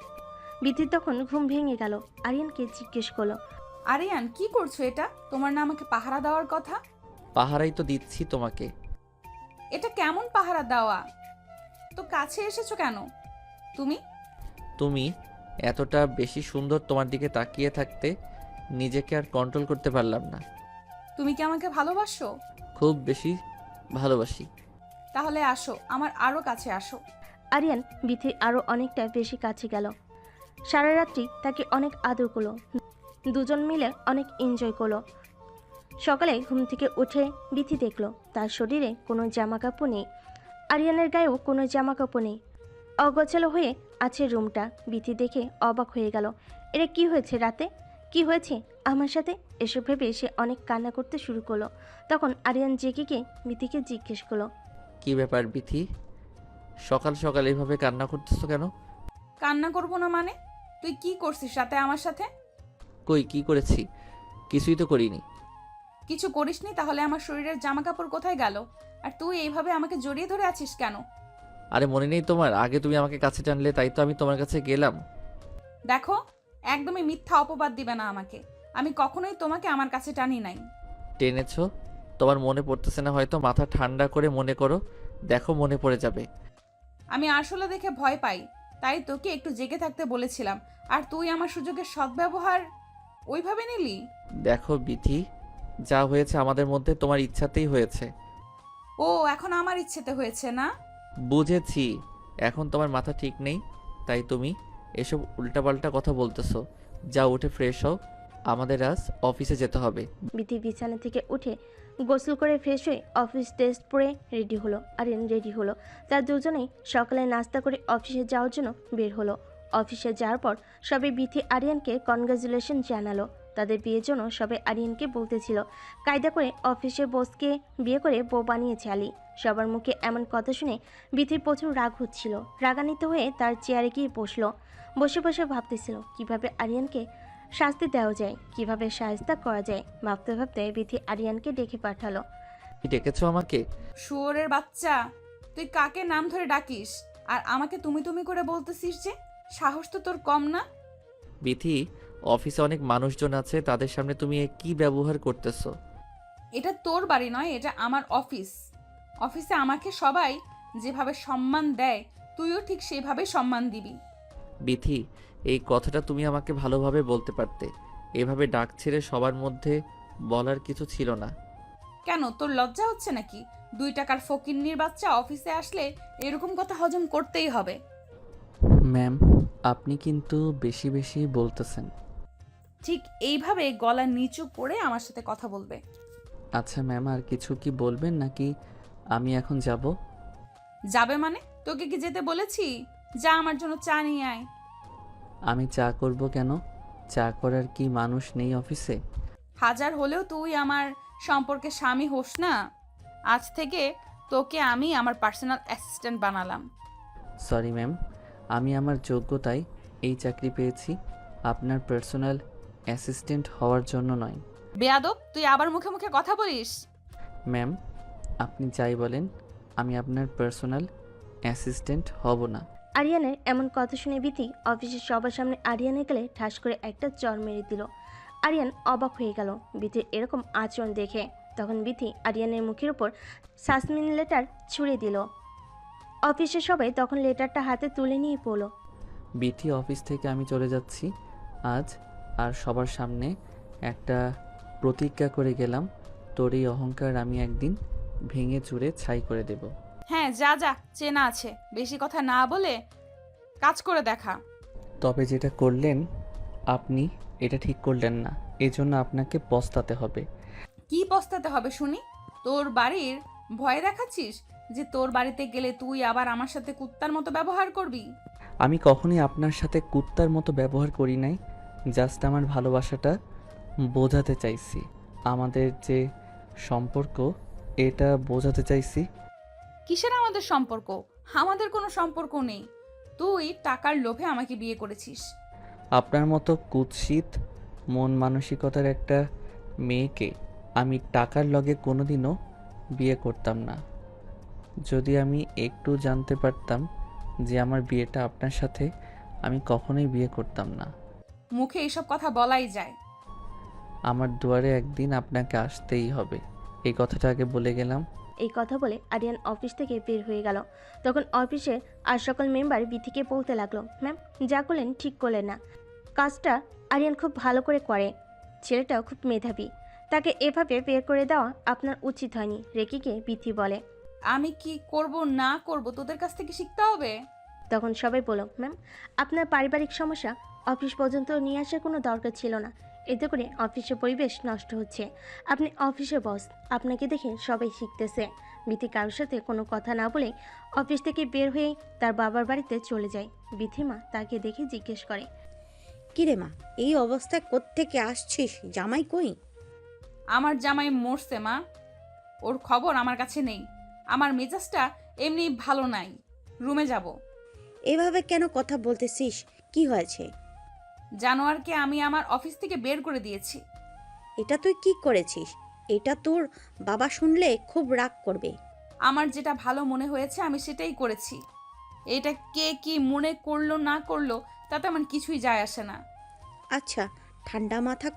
বিথির তখন ঘুম ভেঙে গেল। আরিয়ানকে জিজ্ঞেস করলো। আরিয়ান, কি করছো এটা? তোমার না আমাকে পাহারা দেওয়ার কথা? পাহারাই তো দিচ্ছি তোমাকে। এটা কেমন পাহারা দেওয়া? তো কাছে এসেছো কেন তুমি? তুমি এতটা বেশি সুন্দর, তোমার দিকে তাকিয়ে থাকতে নিজেকে আর কন্ট্রোল করতে পারলাম না। তুমি কি আমাকে ভালোবাসো? খুব বেশি ভালোবাসি। তাহলে আসো, আমার আরো কাছে আসো। আরিয়ান বিথির আরও অনেকটা বেশি কাছে গেল। সারা রাত্রি তাকে অনেক আদর করলো। দুজন মিলে অনেক এনজয় করলো। সকালে ঘুম থেকে উঠে বিথি দেখলো তার শরীরে কোনো জামা কাপড় নেই। আরিয়ানের গায়েও কোনো জামা কাপড় নেই। অগোছালো হয়ে আছে রুমটা। বিথি দেখে অবাক হয়ে গেল। এটা কি হয়েছে রাতে? কি হয়েছে আমার সাথে? এসব ভেবে সে অনেক কান্না করতে শুরু করলো। তখন আরিয়ান জেগে গিয়ে বিথিকে জিজ্ঞেস করলো। কি ব্যাপার বিথি, সকাল সকাল এভাবে কান্না করতেছো কেন? কান্না করবো না মানে? তুই কি করছিস রাতে আমার সাথে? কই কি করেছি? কিছুই তো করিনি। কিছু করিসনি? তাহলে আমার শরীরের জামা কাপড় কোথায় গেল? আর তুই এইভাবে আমাকে জড়িয়ে ধরে আছিস কেন? আরে মনে নেই তোমার, আগে তুমি আমাকে কাছে টানলে তাই তো আমি তোমার কাছে গেলাম। দেখো, একদমই মিথ্যা অপবাদ দিবে না আমাকে। আমি কখনোই তোমাকে আমার কাছে টানি নাই। টেনেছো? তোমার মনে পড়তেছে না হয়তো, মাথা ঠান্ডা করে মনে করো, দেখো মনে পড়ে যাবে। আমি আসলে দেখে ভয় পাই, তাই তোকে একটু জেগে থাকতে বলেছিলাম, আর তুই আমার সুযোগের সদ্ব্যবহার ওইভাবে নিলি। দেখো বিথি, যা হয়েছে আমাদের মধ্যে তোমার ইচ্ছাতেই হয়েছে। ও, এখন আমার ইচ্ছেতে হয়েছে না? বুঝেছি, এখন তোমার মাথা ঠিক নেই, তাই তুমি এসব উল্টাপাল্টা কথা বলতেছো। যা উঠে ফ্রেশ হও, আমাদের আজ অফিসে যেতে হবে। বিথি বিছানা থেকে উঠে গোসল করে ফ্রেশ হয়ে অফিস ড্রেস পরে রেডি হলো। আরিয়ান রেডি হলো। তার দুজনেই সকালে নাস্তা করে অফিসে যাওয়ার জন্য বের হলো। অফিসে যাওয়ার পর সবাই বিথি আরিয়ানকে কনগ্রাচুলেশন জানালো। তাদের বিয়ের জন্য সবাই আরিয়ানকে বলতেছিল কায়দা করে অফিসে বসকে বিয়ে করে বউ বানিয়েছে আলী। সবার মুখে এমন কথা শুনে বিথির প্রচুর রাগ হচ্ছিল। রাগান্বিত হয়ে তার চেয়ারে গিয়ে বসলো। বসে বসে ভাবতেছিল কিভাবে আরিয়ানকে শাস্তি দেওয়া যায়, কিভাবে সাহায্য করা যায় ভাবতে ভাবতে বিথি আরিয়ানকে ডেকে পাঠালো। কি ডেকেছো আমাকে? শুয়োরের বাচ্চা, তুই কাকে নাম ধরে ডাকিস আর আমাকে তুমি তুমি করে বলতেছিস যে? সাহস তো তোর কম না? বিথি, অফিসে অনেক মানুষজন আছে, তাদের সামনে তুমি এ কি ব্যবহার করতেছো? এটা তোর বাড়ি নয়, এটা আমার অফিস। অফিসে আমাকে সবাই যেভাবে সম্মান দেয় তুইও ঠিক সেইভাবে সম্মান দিবি। বিথি, এই কথাটা তুমি আমাকে ভালোভাবে বলতে পারতে। এভাবে ডাক ছেড়ে সবার মধ্যে বলার কিছু ছিল না। কেন, তোর লজ্জা হচ্ছে নাকি? 2 টাকার ফকিন্নির বাচ্চা অফিসে আসলে এরকম কথা হজম করতেই হবে। ম্যাম, আপনি কিন্তু বেশি বেশি বলতেছেন। ঠিক এইভাবে গলা নিচু করে আমার সাথে কথা বলবে। আচ্ছা ম্যাম, আর কিছু কি বলবেন নাকি আমি এখন যাব? যাবে মানে? তোকে কি যেতে বলেছি? যা, আমার জন্য চা নিয়ে আয়। আমি চা করব কেন? চা করার কি মানুষ নেই অফিসে? হাজার হলেও তুই আমার সম্পর্কে স্বামী হোস না। আজ থেকে তোকে আমি আমার পার্সোনাল অ্যাসিস্ট্যান্ট বানালাম। সরি ম্যাম, আমি আমার যোগ্যতায় এই চাকরি পেয়েছি, আপনার পার্সোনাল অ্যাসিস্ট্যান্ট হওয়ার জন্য নয়। বেয়াদব, তুই আবার মুখে মুখে কথা বলিস। ম্যাম, আপনি যাই বলেন, আমি আপনার পার্সোনাল অ্যাসিস্ট্যান্ট হব না। আরিয়ানের এমন কথা শুনে বিথি অফিসের সবার সামনে আরিয়ানে গেলে ঠাস করে একটা চড় মেরে দিল। আরিয়ান অবাক হয়ে গেল বিথির এরকম আচরণ দেখে। তখন বিথি আরিয়ানের মুখের উপর সাসমিন লেটার ছুঁড়ে দিল। অফিসের সবাই তখন লেটারটা হাতে তুলে নিয়ে পড়ল। বিথি, অফিস থেকে আমি চলে যাচ্ছি আজ, আর সবার সামনে একটা প্রতিজ্ঞা করে গেলাম, তোর এই অহংকার আমি একদিন ভেঙে চুরে ছাই করে দেব। হ্যাঁ, যা যা, চেনা আছে, বেশি কথা না বলে কাজ করে দেখা। তবে যেটা করলেন আপনি, এটা ঠিক করলেন না, এজন্য আপনাকে পস্তাতে হবে। কি পস্তাতে হবে শুনি? তোর বাড়ির ভয় দেখাচ্ছিস যে তোর বাড়িতে গেলে তুই আবার আমার সাথে কুত্তার মতো ব্যবহার করবি? আমি কখনোই আপনার সাথে কুত্তার মতো ব্যবহার করি নাই, জাস্ট আমার ভালোবাসাটা বোঝাতে চাইছি, আমাদের যে সম্পর্ক এটা বোঝাতে চাইছি। কিসের আমাদের সম্পর্ক? আমাদের কোনো সম্পর্ক নেই। তুই টাকার লোভে আমাকে বিয়ে করেছিস। আপনার মতো কুৎসিত মন মানসিকতার একটা মেয়েকে আমি টাকার লগে কোনোদিনও বিয়ে করতাম না। যদি আমি একটু জানতে পারতাম যে আমার বিয়েটা আপনার সাথে, আমি কখনোই বিয়ে করতাম না। মুখে এইসব কথা বলাই যায়? আমার দুয়ারে একদিন আপনাকে আসতেই হবে, এই কথাটা আগে বলে গেলাম। এই কথা বলে আরিয়ান অফিস থেকে বের হয়ে গেল। তখন অফিসে আর সকল মেম্বার বিথিকে বলতে লাগলো, ম্যাম যা করলেন ঠিক করলেন না। কাজটা আরিয়ান খুব ভালো করে করে, ছেলেটাও খুব মেধাবী, তাকে এভাবে বের করে দেওয়া আপনার উচিত হয়নি। রেকিকে বিথি বলে। আমি কি করব না করব তোদের কাছ থেকে শিখতে হবে? তখন সবাই বলল, ম্যাম আপনার পারিবারিক সমস্যা অফিস পর্যন্ত নিয়ে আসার কোনো দরকার ছিল না, এতে করে অফিসের পরিবেশ নষ্ট হচ্ছে। আপনি অফিসের বস, আপনাকে দেখে সবাই শিখতেছে। বিথি কারোর সাথে কোনো কথা না বলে অফিস থেকে বের হয়ে তার বাবার বাড়িতে চলে যায়। বিথি মা তাকে দেখে জিজ্ঞেস করে, কিরে মা, এই অবস্থায় কোত্থেকে আসছিস? জামাই কই? আমার জামাই মরছে মা, ওর খবর আমার কাছে নেই। আমার মেজাজটা এমনি ভালো নাই, রুমে যাব। এভাবে কেন কথা বলতেছিস? কি হয়েছে? জানোয়ারকে আমি আমার অফিস থেকে বের করে দিয়েছি। এটা তুই কি করেছিস? এটা তোর বাবা শুনলে খুব রাগ করবে। আমার যেটা ভালো মনে হয়েছে আমি সেটাই করেছি। এটা কে কি মনে করলো না করলো তাতে আমার কিছুই যায় আসে না। আচ্ছা, ঠান্ডা মাথা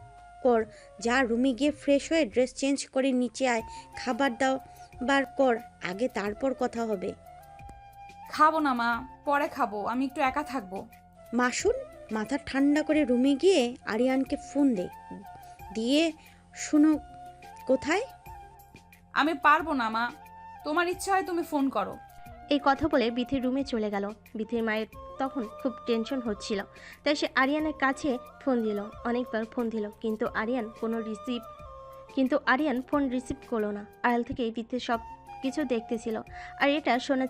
কর, যা রুমে গিয়ে ফ্রেশ হয়ে ড্রেস চেঞ্জ করে নিচে আয়, খাবার দাও বার কর আগে, তারপর কথা হবে। খাবো না মা, পরে খাবো, আমি একটু একা থাকবো। মাসুন, মাথা ঠান্ডা করে রুমে গিয়ে আরিয়ানকে ফোন দে, দিয়ে শুনো কোথায়। আমি পারবো না মা, তোমার ইচ্ছা হয় তুমি ফোন করো। এই কথা বলে বিথির রুমে চলে গেল। বিথির মায়ের তখন খুব টেনশন হচ্ছিল, তাই সে আরিয়ানের কাছে ফোন দিল, অনেকবার ফোন দিল, কিন্তু আরিয়ান ফোন রিসিভ করলো না। আড়াল থেকে বিথির সব কিছু দেখতেছিল, আর এটা শোনার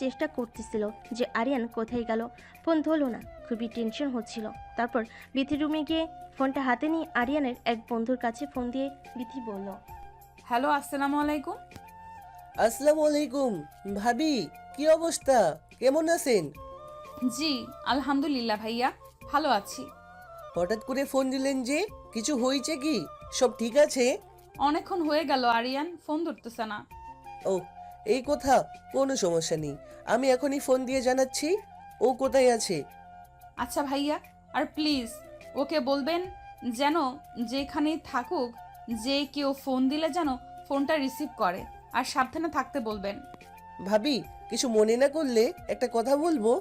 চেষ্টা করতেছিল যে আরিয়ান কোথায় গেল। ফোন ধরলো না, খুবই টেনশন হচ্ছিল। তারপর বিথির রুমে গিয়ে ফোনটা হাতে নিয়ে আরিয়ানের এক বন্ধুর কাছে ফোন দিয়ে বিথি বলল, হ্যালো, আসসালামু আলাইকুম। আসসালামু আলাইকুম ভাবি, কি অবস্থা, কেমন আছেন? জি আলহামদুলিল্লাহ ভাইয়া, ভালো আছি। হঠাৎ করে ফোন দিলেন যে, কিছু হয়েছে কি? সব ঠিক আছে? অনেকক্ষণ হয়ে গেল আরিয়ান ফোন ধরতেছে না। ও, এই কথা। কোনো সমস্যা নেই, আমি এখনই ফোন দিয়ে জানাচ্ছি ও কোথায় আছে। আচ্ছা ভাইয়া, আর প্লিজ ওকে বলবেন যেন যেখানেই থাকুক, যে কেউ ফোন দিলে যেন ফোনটা রিসিভ করে, আর সাবধানে থাকতে বলবেন। ভাবি, কিছু মনে না করলে একটা কথা বলবো।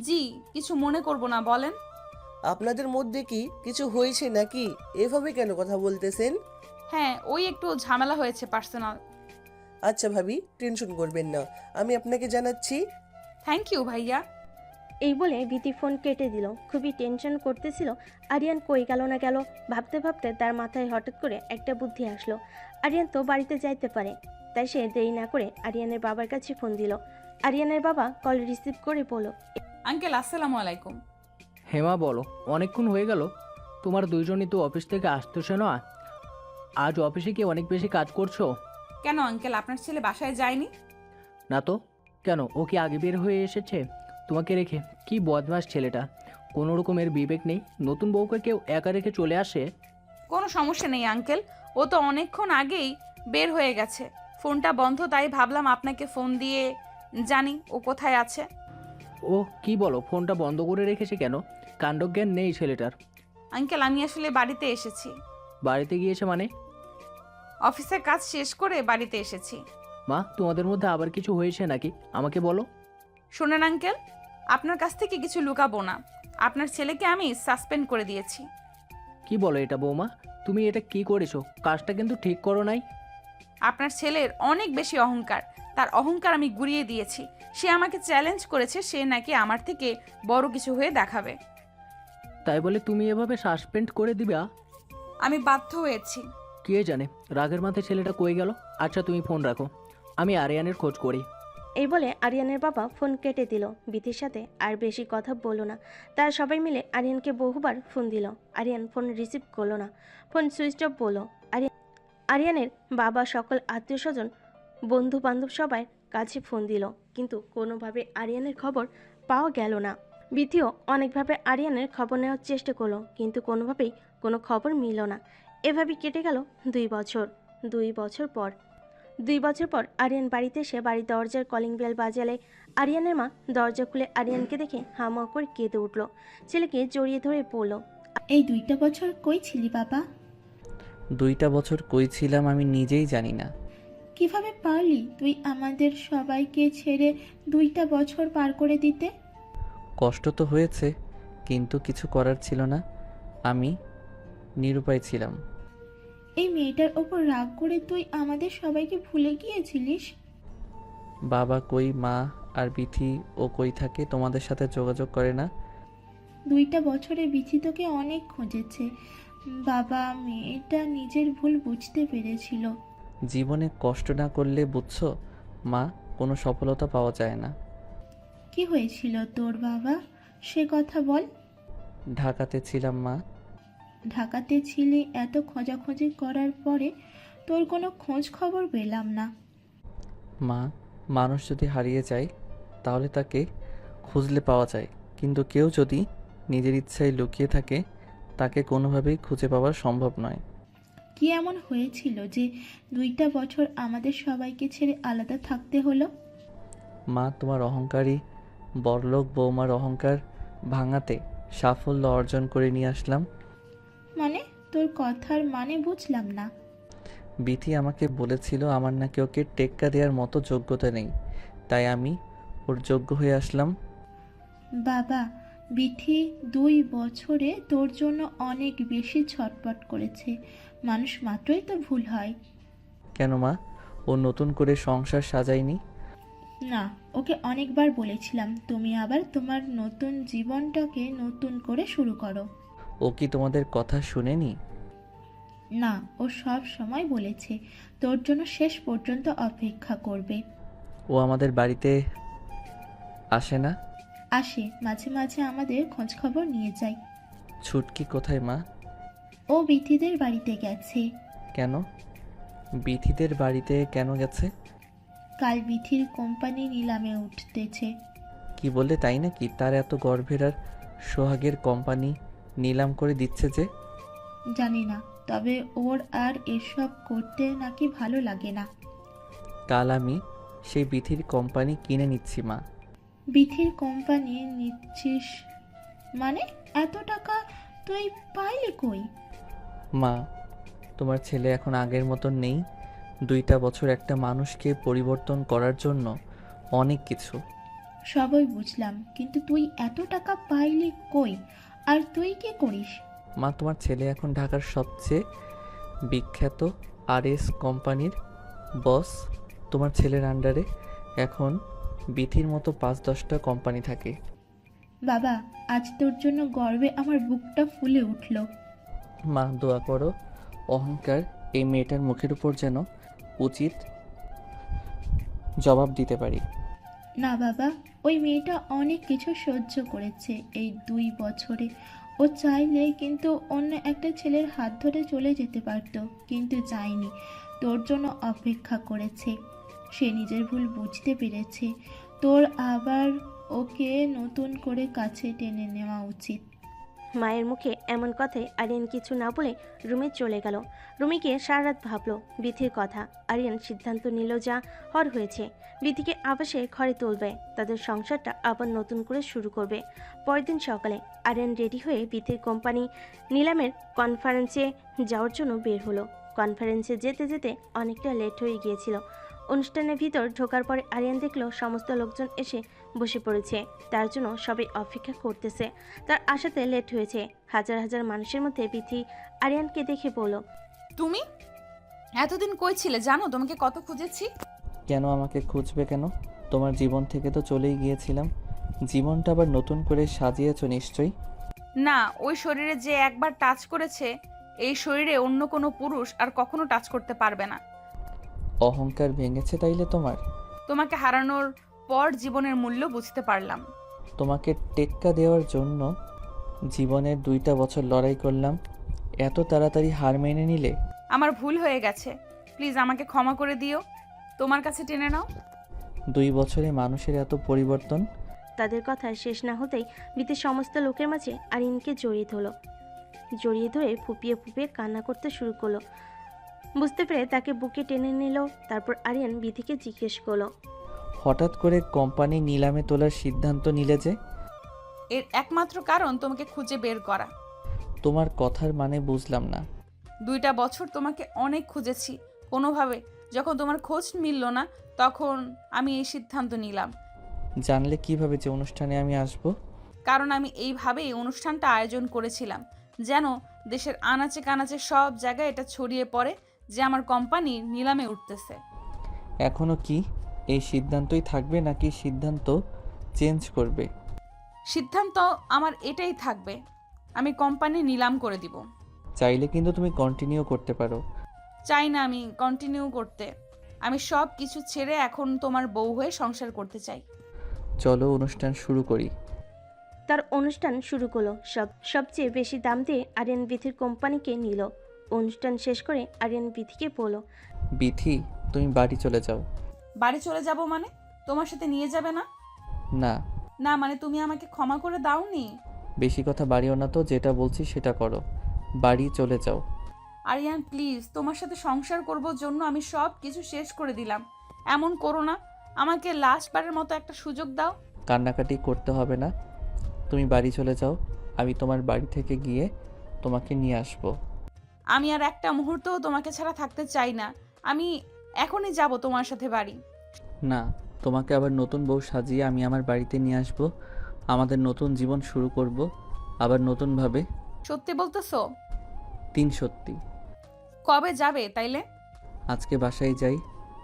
জি, কিছু মনে করব না, বলেন। আপনাদের মধ্যে কি কিছু হয়েছে নাকি? এভাবে কেন কথা বলতেছেন? হ্যাঁ, ওই একটু ঝামেলা হয়েছে পার্সোনাল। আচ্ছা ভাবি, টেনশন করবেন না, আমি আপনাকে জানাচ্ছি। থ্যাংক ইউ ভাইয়া। এই বলে বিথি ফোন কেটে দিল। খুবই টেনশন করতেছিল আরিয়ান কই গেল না গেল। ভাবতে ভাবতে তার মাথায় হঠাৎ করে একটা বুদ্ধি আসলো। আরিয়ান তো বাড়িতে যাইতে পারে, তাই সে দেরি না করে আরিয়ানের বাবার কাছে ফোন দিল। আরিয়ানের বাবা কল রিসিভ করে বলল, আঙ্কেল আসসালামু আলাইকুম। হেমা বলো, অনেকক্ষণ হয়ে গেল, তোমার দুইজনই তো অফিস থেকে আসতেছে না? আজ অফিসে কি অনেক বেশি কাজ করছো? কেন আঙ্কেল, আপনার ছেলে বাসায় যায়নি? না তো, কেন? ও কি আগে বের হয়ে এসেছে তোমাকে রেখে? কি বদমাস ছেলেটা, কোনো রকমের বিবেক নেই। নতুন বউকে কেউ একা রেখে চলে আসে? কোনো সমস্যা নেই আঙ্কেল, ও তো অনেকক্ষণ আগেই বের হয়ে গেছে। ফোনটা বন্ধ, তাই ভাবলাম আপনাকে ফোন দিয়ে জানি ও কোথায় আছে। ও কি বলো, ফোনটা বন্ধ করে রেখেছে কেন? কাণ্ডজ্ঞান নেই ছেলেটার। আঙ্কেল, আমি আসলে বাড়িতে এসেছি। বাড়িতে গিয়েছে মানে? অফিসের কাজ শেষ করে বাড়িতে এসেছি। মা, তোমাদের মধ্যে আবার কিছু হয়েছে নাকি? আমাকে বলো। শোনেন আঙ্কেল, আপনার কাছ থেকে কিছু লুকাবো না। আপনার ছেলেকে আমি সাসপেন্ড করে দিয়েছি। কি বলো এটা বৌমা? তুমি এটা কি করেছো? কাজটা কিন্তু ঠিক করো নাই। আপনার ছেলের অনেক বেশি অহংকার, তার অহংকার আমি গুড়িয়ে দিয়েছি। সে আমাকে চ্যালেঞ্জ করেছে, সে নাকি আমার থেকে বড় কিছু হয়ে দেখাবে। তাই বলে তুমি এভাবে সাসপেন্ড করে দিবা? আমি বাধ্য হয়েছি। কে জানে রাগের মাথায় ছেলেটা কই গেল। আচ্ছা তুমি ফোন রাখো, আমি আরিয়ানের খোঁজ করি। এই বলে আরিয়ানের বাবা ফোন কেটে দিল। বিথির সাথে আর বেশি কথা বলল না। তারা সবাই মিলে আরিয়ানকে বহুবার ফোন দিল। আরিয়ান ফোন রিসিভ করলো না, ফোন সুইচ অফ বলল। আরিয়ানের বাবা সকল আত্মীয় স্বজন বন্ধু বান্ধব সবাই কাছে ফোন দিল, কিন্তু কোনোভাবে আরিয়ানের খবর পাওয়া গেল না। বিথিও অনেকভাবে আরিয়ানের খবর নেওয়ার চেষ্টা করলো, কিন্তু কোনোভাবেই কোনো খবর মিলল না। এভাবে কেটে গেল 2 বছর। 2 বছর পর আরিয়ান বাড়িতে এসে বাড়ির দরজার কলিং বেল বাজালে আরিয়ানের মা দরজা খুলে আরিয়ানকে দেখে হামা করে কেঁদে উঠল। ছেলেকে জড়িয়ে ধরে বলল, এই 2টা বছর কই ছিলি বাবা? 2টা বছর কই ছিলাম আমি নিজেই জানি না। কিভাবে পারলি তুই আমাদের সবাইকে ছেড়ে 2টা বছর পার করে দিতে? কষ্ট তো হয়েছে, কিন্তু কিছু করার ছিল না। আমি নিরুপায় ছিলাম। এই মেয়েটার ওপর রাগ করে তুই আমাদের সবাইকে ভুলে গিয়েছিলিস? বাবা কই, মা আর বিথি ও কই থাকে? তোমাদের সাথে যোগাযোগ করে না? 2টা বছরে বিথি তোকে অনেক খুঁজেছে বাবা। মেয়েটা নিজের ভুল বুঝতে পেরেছিল। জীবনে কষ্ট না করলে বুঝছো মা, কোনো সফলতা পাওয়া যায় না। কি হয়েছিল তোর বাবা, সে কথা বল। ঢাকাতে ছিলাম মা। ঢাকাতে ছিলি, এত খোঁজাখুঁজি করার পরে তোর কোনো খোঁজ খবর পেলাম না। মা, মানুষ যদি হারিয়ে যায় তাহলে তাকে খুঁজলে পাওয়া যায়, কিন্তু কেউ যদি নিজের ইচ্ছায় লুকিয়ে থাকে তাকে কোনোভাবেই খুঁজে পাওয়া সম্ভব নয়। কি এমন হয়েছিল যে 2টা বছর আমাদের সবাইকে ছেড়ে আলাদা থাকতে হলো? মা, তোমার অহংকারী বড়লোক বৌমার অহংকার ভাঙাতে সাফল্য অর্জন করে নিয়ে আসলাম। মানে তোর কথার মানে বুঝলাম না। বিথি আমাকে বলেছিল আমার নাকি ওকে টেক্কা দেওয়ার মতো যোগ্যতা নেই, তাই আমি ওর যোগ্য হয়ে আসলাম। বাবা, বিথি 2 বছরে তোর জন্য অনেক বেশি ছটপট করেছে। মানুষ মাত্রই তো ভুল হয়। কেন মা, ও নতুন করে সংসার সাজায়নি? না, ওকে অনেকবার বলেছিলাম তুমি আবার তোমার নতুন জীবনটাকে নতুন করে শুরু করো। ও কি তোমাদের কথা শুনেনি? না, ও সব সময় বলেছে তোর জন্য শেষ পর্যন্ত অপেক্ষা করবে। ও আমাদের বাড়িতে আসে না? আসে, মাঝে মাঝে আমাদের খোঁজ খবর নিয়ে যায়। ছুটকি কোথায় মা? ও বিথিদের বাড়িতে গেছে। কেন? বিথিদের বাড়িতে কেন গেছে? কাল বিথির কোম্পানি নিলামে উঠতেছে। কি বললে, তাই নাকি? তার এত গর্ভের আর সোহাগের কোম্পানি নিলাম করে দিচ্ছে যে? জানি না, তবে ওর আর এসব করতে নাকি ভালো লাগে না। কাল আমি সেই বিথির কোম্পানি কিনে নিচ্ছি মা। বিথির কোম্পানি নিচ্ছিস মানে? এত টাকা তুই পাইলি কই? মা, তোমার ছেলে এখন আগের মতন নেই। 2টা বছর একটা মানুষকে পরিবর্তন করার জন্য অনেক কিছু। সবই বুঝলাম, কিন্তু তুই এত টাকা পাইলি কই? আর তুই কি করিস? মা, তোমার ছেলে এখন ঢাকার সবচেয়ে বিখ্যাত RS কোম্পানির বস। তোমার ছেলের আন্ডারে এখন বিথির মতো 5-10টা কোম্পানি থাকে। বাবা, আজ তোর জন্য গর্বে আমার বুকটা ফুলে উঠল। মা, দোয়া করো অহংকার এই মেয়েটার মুখের উপর যেন উচিত জবাব দিতে পারি। না বাবা, ওই মেয়েটা অনেক কিছু সহ্য করেছে এই 2 বছরে। ও চাইলে কিন্তু অন্য একটা ছেলের হাত ধরে চলে যেতে পারতো, কিন্তু যায়নি। তোর জন্য অপেক্ষা করেছে। সে নিজের ভুল বুঝতে পেরেছে। তোর আবার ওকে নতুন করে কাছে টেনে নেওয়া উচিত। মায়ের মুখে এমন কথায় আরিয়ান কিছু না বলে রুমে চলে গেল। রুমে গিয়ে সারা রাত ভাবলো বিথির কথা। আরিয়ান সিদ্ধান্ত নিল যা হওয়ার হয়েছে, বিথিকে আবাসে ঘরে তুলবে, তাদের সংসারটা আবার নতুন করে শুরু করবে। পরের দিন সকালে আরিয়ান রেডি হয়ে বিথির কোম্পানি নিলামের কনফারেন্সে যাওয়ার জন্য বের হলো। কনফারেন্সে যেতে যেতে অনেকটা লেট হয়ে গিয়েছিল। অনুষ্ঠানের ভিতর ঢোকার পরে আরিয়ান দেখলো সমস্ত লোকজন এসে বসে পড়েছে, তার জন্য সবাই অপেক্ষা করতেছে। তার আসাতে লেট হয়েছে। হাজার হাজার মানুষের মধ্যে বিথি আরিয়ানকে দেখে বলল, তুমি এতদিন কই ছিলে জানো? তোমাকে কত খুঁজেছি। কেন আমাকে খুঁজবে কেন? তোমার জীবন থেকে তো চলেই গিয়েছিলাম। জীবনটা আবার নতুন করে সাজিয়েছো নিশ্চয়ই। না, ওই শরীরে যে একবার টাচ করেছে, এই শরীরে অন্য কোনো পুরুষ আর কখনো টাচ করতে পারবে না। অহংকার ভেঙেছে তাইলে তোমার? তোমাকে হারানোর পর জীবনের মূল্য বুঝতে পারলাম। তোমাকে টেক্কা দেওয়ার জন্য জীবনের 2টা বছর লড়াই করলাম, এত তাড়াতাড়ি হার মেনে নিলে? আমার ভুল হয়ে গেছে, প্লিজ আমাকে ক্ষমা করে দিও। তোমার কাছে টেনে নাও। 2 বছরে মানুষের এত পরিবর্তন? তাদের কথা শেষ না হতেই বিথি সমস্ত লোকের মাঝে আরিয়ানকে জড়িয়ে ধরল। জড়িয়ে ধরে ফুপিয়ে ফুপিয়ে কান্না করতে শুরু করলো। বুঝতে পেরে তাকে বুকে টেনে নিল। তারপর আরিয়ান বিথিকে জিজ্ঞেস করলো, হঠাৎ করে কোম্পানি নিলামে তোলার সিদ্ধান্ত নিলে যে? এর একমাত্র কারণ তোমাকে খুঁজে বের করা। তোমার কথার মানে বুঝলাম না। 2টা বছর তোমাকে অনেক খুঁজেছি, কোনোভাবে যখন তোমার খোঁজ মিলল না, তখন আমি এই সিদ্ধান্ত নিলাম। জানলে কিভাবে যে অনুষ্ঠানে আমি আসব? কারণ আমি এইভাবেই অনুষ্ঠানটা আয়োজন করেছিলাম, যেন দেশের আনাচে কানাচে সব জায়গায় এটা ছড়িয়ে পড়ে যে আমার কোম্পানি নিলামে উঠতেছে। এখনো কি এই সিদ্ধান্তই থাকবে নাকি সিদ্ধান্ত চেঞ্জ করবে? সিদ্ধান্ত আমার এটাই থাকবে, আমি কোম্পানি নিলাম করে দিব। চাইলে কিন্তু তুমি কন্টিনিউ করতে পারো। চাই না আমি কন্টিনিউ করতে। আমি সব কিছু ছেড়ে এখন তোমার বউ হয়ে সংসার করতে চাই। চলো অনুষ্ঠান শুরু করি। তার অনুষ্ঠান শুরু করলো। সবচেয়ে বেশি দাম দিয়ে আরিয়ান বিথির কোম্পানিকে নিল। অনুষ্ঠান শেষ করে আরিয়ান বিথিকে বলল, বিথি, তুমি বাড়ি চলে যাও। বাড়ি চলে যাব মানে? তোমার সাথে নিয়ে যাবে না? না। না মানে তুমি আমাকে ক্ষমা করে দাওনি? বেশি কথা বাড়িও না তো, যেটা বলছি সেটা করো। বাড়ি চলে যাও। আরিয়ান প্লিজ, তোমার সাথে সংসার করব জন্য আমি সব কিছু শেষ করে দিলাম। এমন করো না, আমাকে লাস্টবারের মতো একটা সুযোগ দাও। কান্নাকাটি করতে হবে না, তুমি বাড়ি চলে যাও। আমি তোমার বাড়ি থেকে গিয়ে তোমাকে নিয়ে আসবো। আমি আর একটা মুহূর্তও তোমাকে ছাড়া থাকতে চাই না। আমি এখনই যাব তোমার সাথে বাড়ি। না, তোমাকে আবার নতুন বউ সাজিয়ে আমি আমার বাড়িতে নিয়ে আসবো। আমাদের নতুন জীবন শুরু করব, আবার নতুনভাবে। সত্যি বলতেছো? 3 সত্যি। কবে যাবে তাইলে? আজকে বাসায় যাই,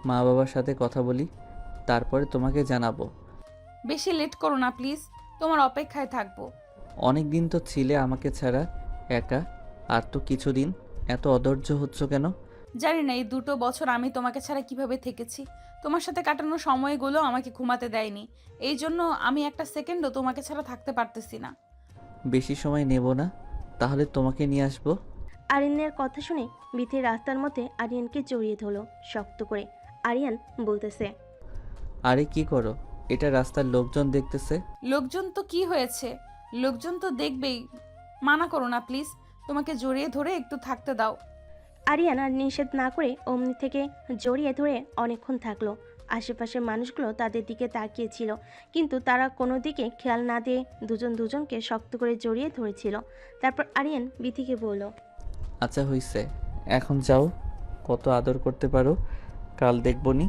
মা বাবার সাথে কথা বলি, তারপরে তোমাকে জানাবো। বেশি লেট করো না প্লিজ, তোমার অপেক্ষায় থাকবো। অনেক দিন তো ছিলে আমাকে ছাড়া একা, আর তো কিছুদিন। এত অধৈর্য হচ্ছ কেন? জানি না এই 2 বছর আমি তোমাকে ছাড়া কিভাবে থেকেছি। তোমার সাথে কাটানো সময়গুলো আমাকে ঘুমাতে দেয়নি, এই জন্য আমি একটা সেকেন্ডও তোমাকে ছাড়া থাকতে পারতেছি না। বেশি সময় নেব না, তাহলে তোমাকে নিয়ে আসবো। আরিয়ানের কথা শুনে বিথি রাস্তার মধ্যে আরিয়ানকে জড়িয়ে ধরলো শক্ত করে। আরিয়ান বলতেছে, আরে কি করো? এটা রাস্তার লোকজন দেখতেছে। লোকজন তো কি হয়েছে, লোকজন তো দেখবেই। মানা করো না প্লিজ, তোমাকে জড়িয়ে ধরে একটু থাকতে দাও। আরিয়ান আর নিষেধ না করে অমনি থেকে জড়িয়ে ধরে অনেকক্ষণ থাকলো। আশেপাশের মানুষগুলো তাদের দিকে তাকিয়েছিল, কিন্তু তারা কোনো দিকে খেয়াল না দিয়ে দুজন দুজনকে শক্ত করে জড়িয়ে ধরেছিল। তারপর আরিয়ান বিথিকে বলল, আচ্ছা হইছে, এখন যাও। কত আদর করতে পারো কাল দেখবনি।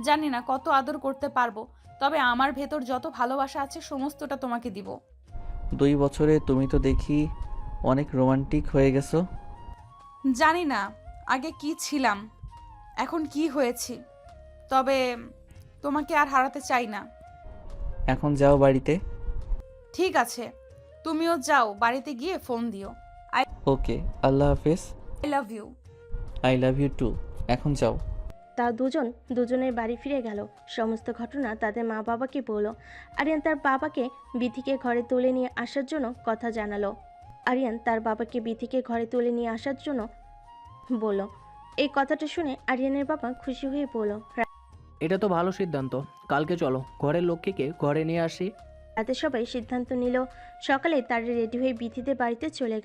জানি না কত আদর করতে পারবো, তবে আমার ভেতর যত ভালোবাসা আছে সমস্তটা তোমাকে দিব। 2 বছরে তুমি তো দেখি অনেক রোমান্টিক হয়ে গেছো। জানি না আগে কি ছিলাম, এখন কি হয়েছি, তবে তোমাকে আর হারাতে চাই না। এখন যাও বাড়িতে। ঠিক আছে, তুমিও যাও, বাড়িতে গিয়ে ফোন দিও। ওকে, আল্লাহ হাফেজ। I love you. I love you too. এখন যাও। তা দুজনের বাড়ি ফিরে গেল। সমস্ত ঘটনা তাদের মা বাবাকে বলল। আরিয়ান তার বাবাকে বিথিকে ঘরে তুলে নিয়ে আসার জন্য কথা জানালো। বলল। এই কথাটা শুনে আরিয়ানের বাবা খুশি হয়ে বলল, এটা তো ভালো সিদ্ধান্ত। কালকে চলো, ঘরের লক্ষ্মীকে ঘরে নিয়ে আসি। রাতে সবাই সিদ্ধান্ত নিল। সকালে তারা রেডি হয়ে বিথিদের বাড়িতে চলে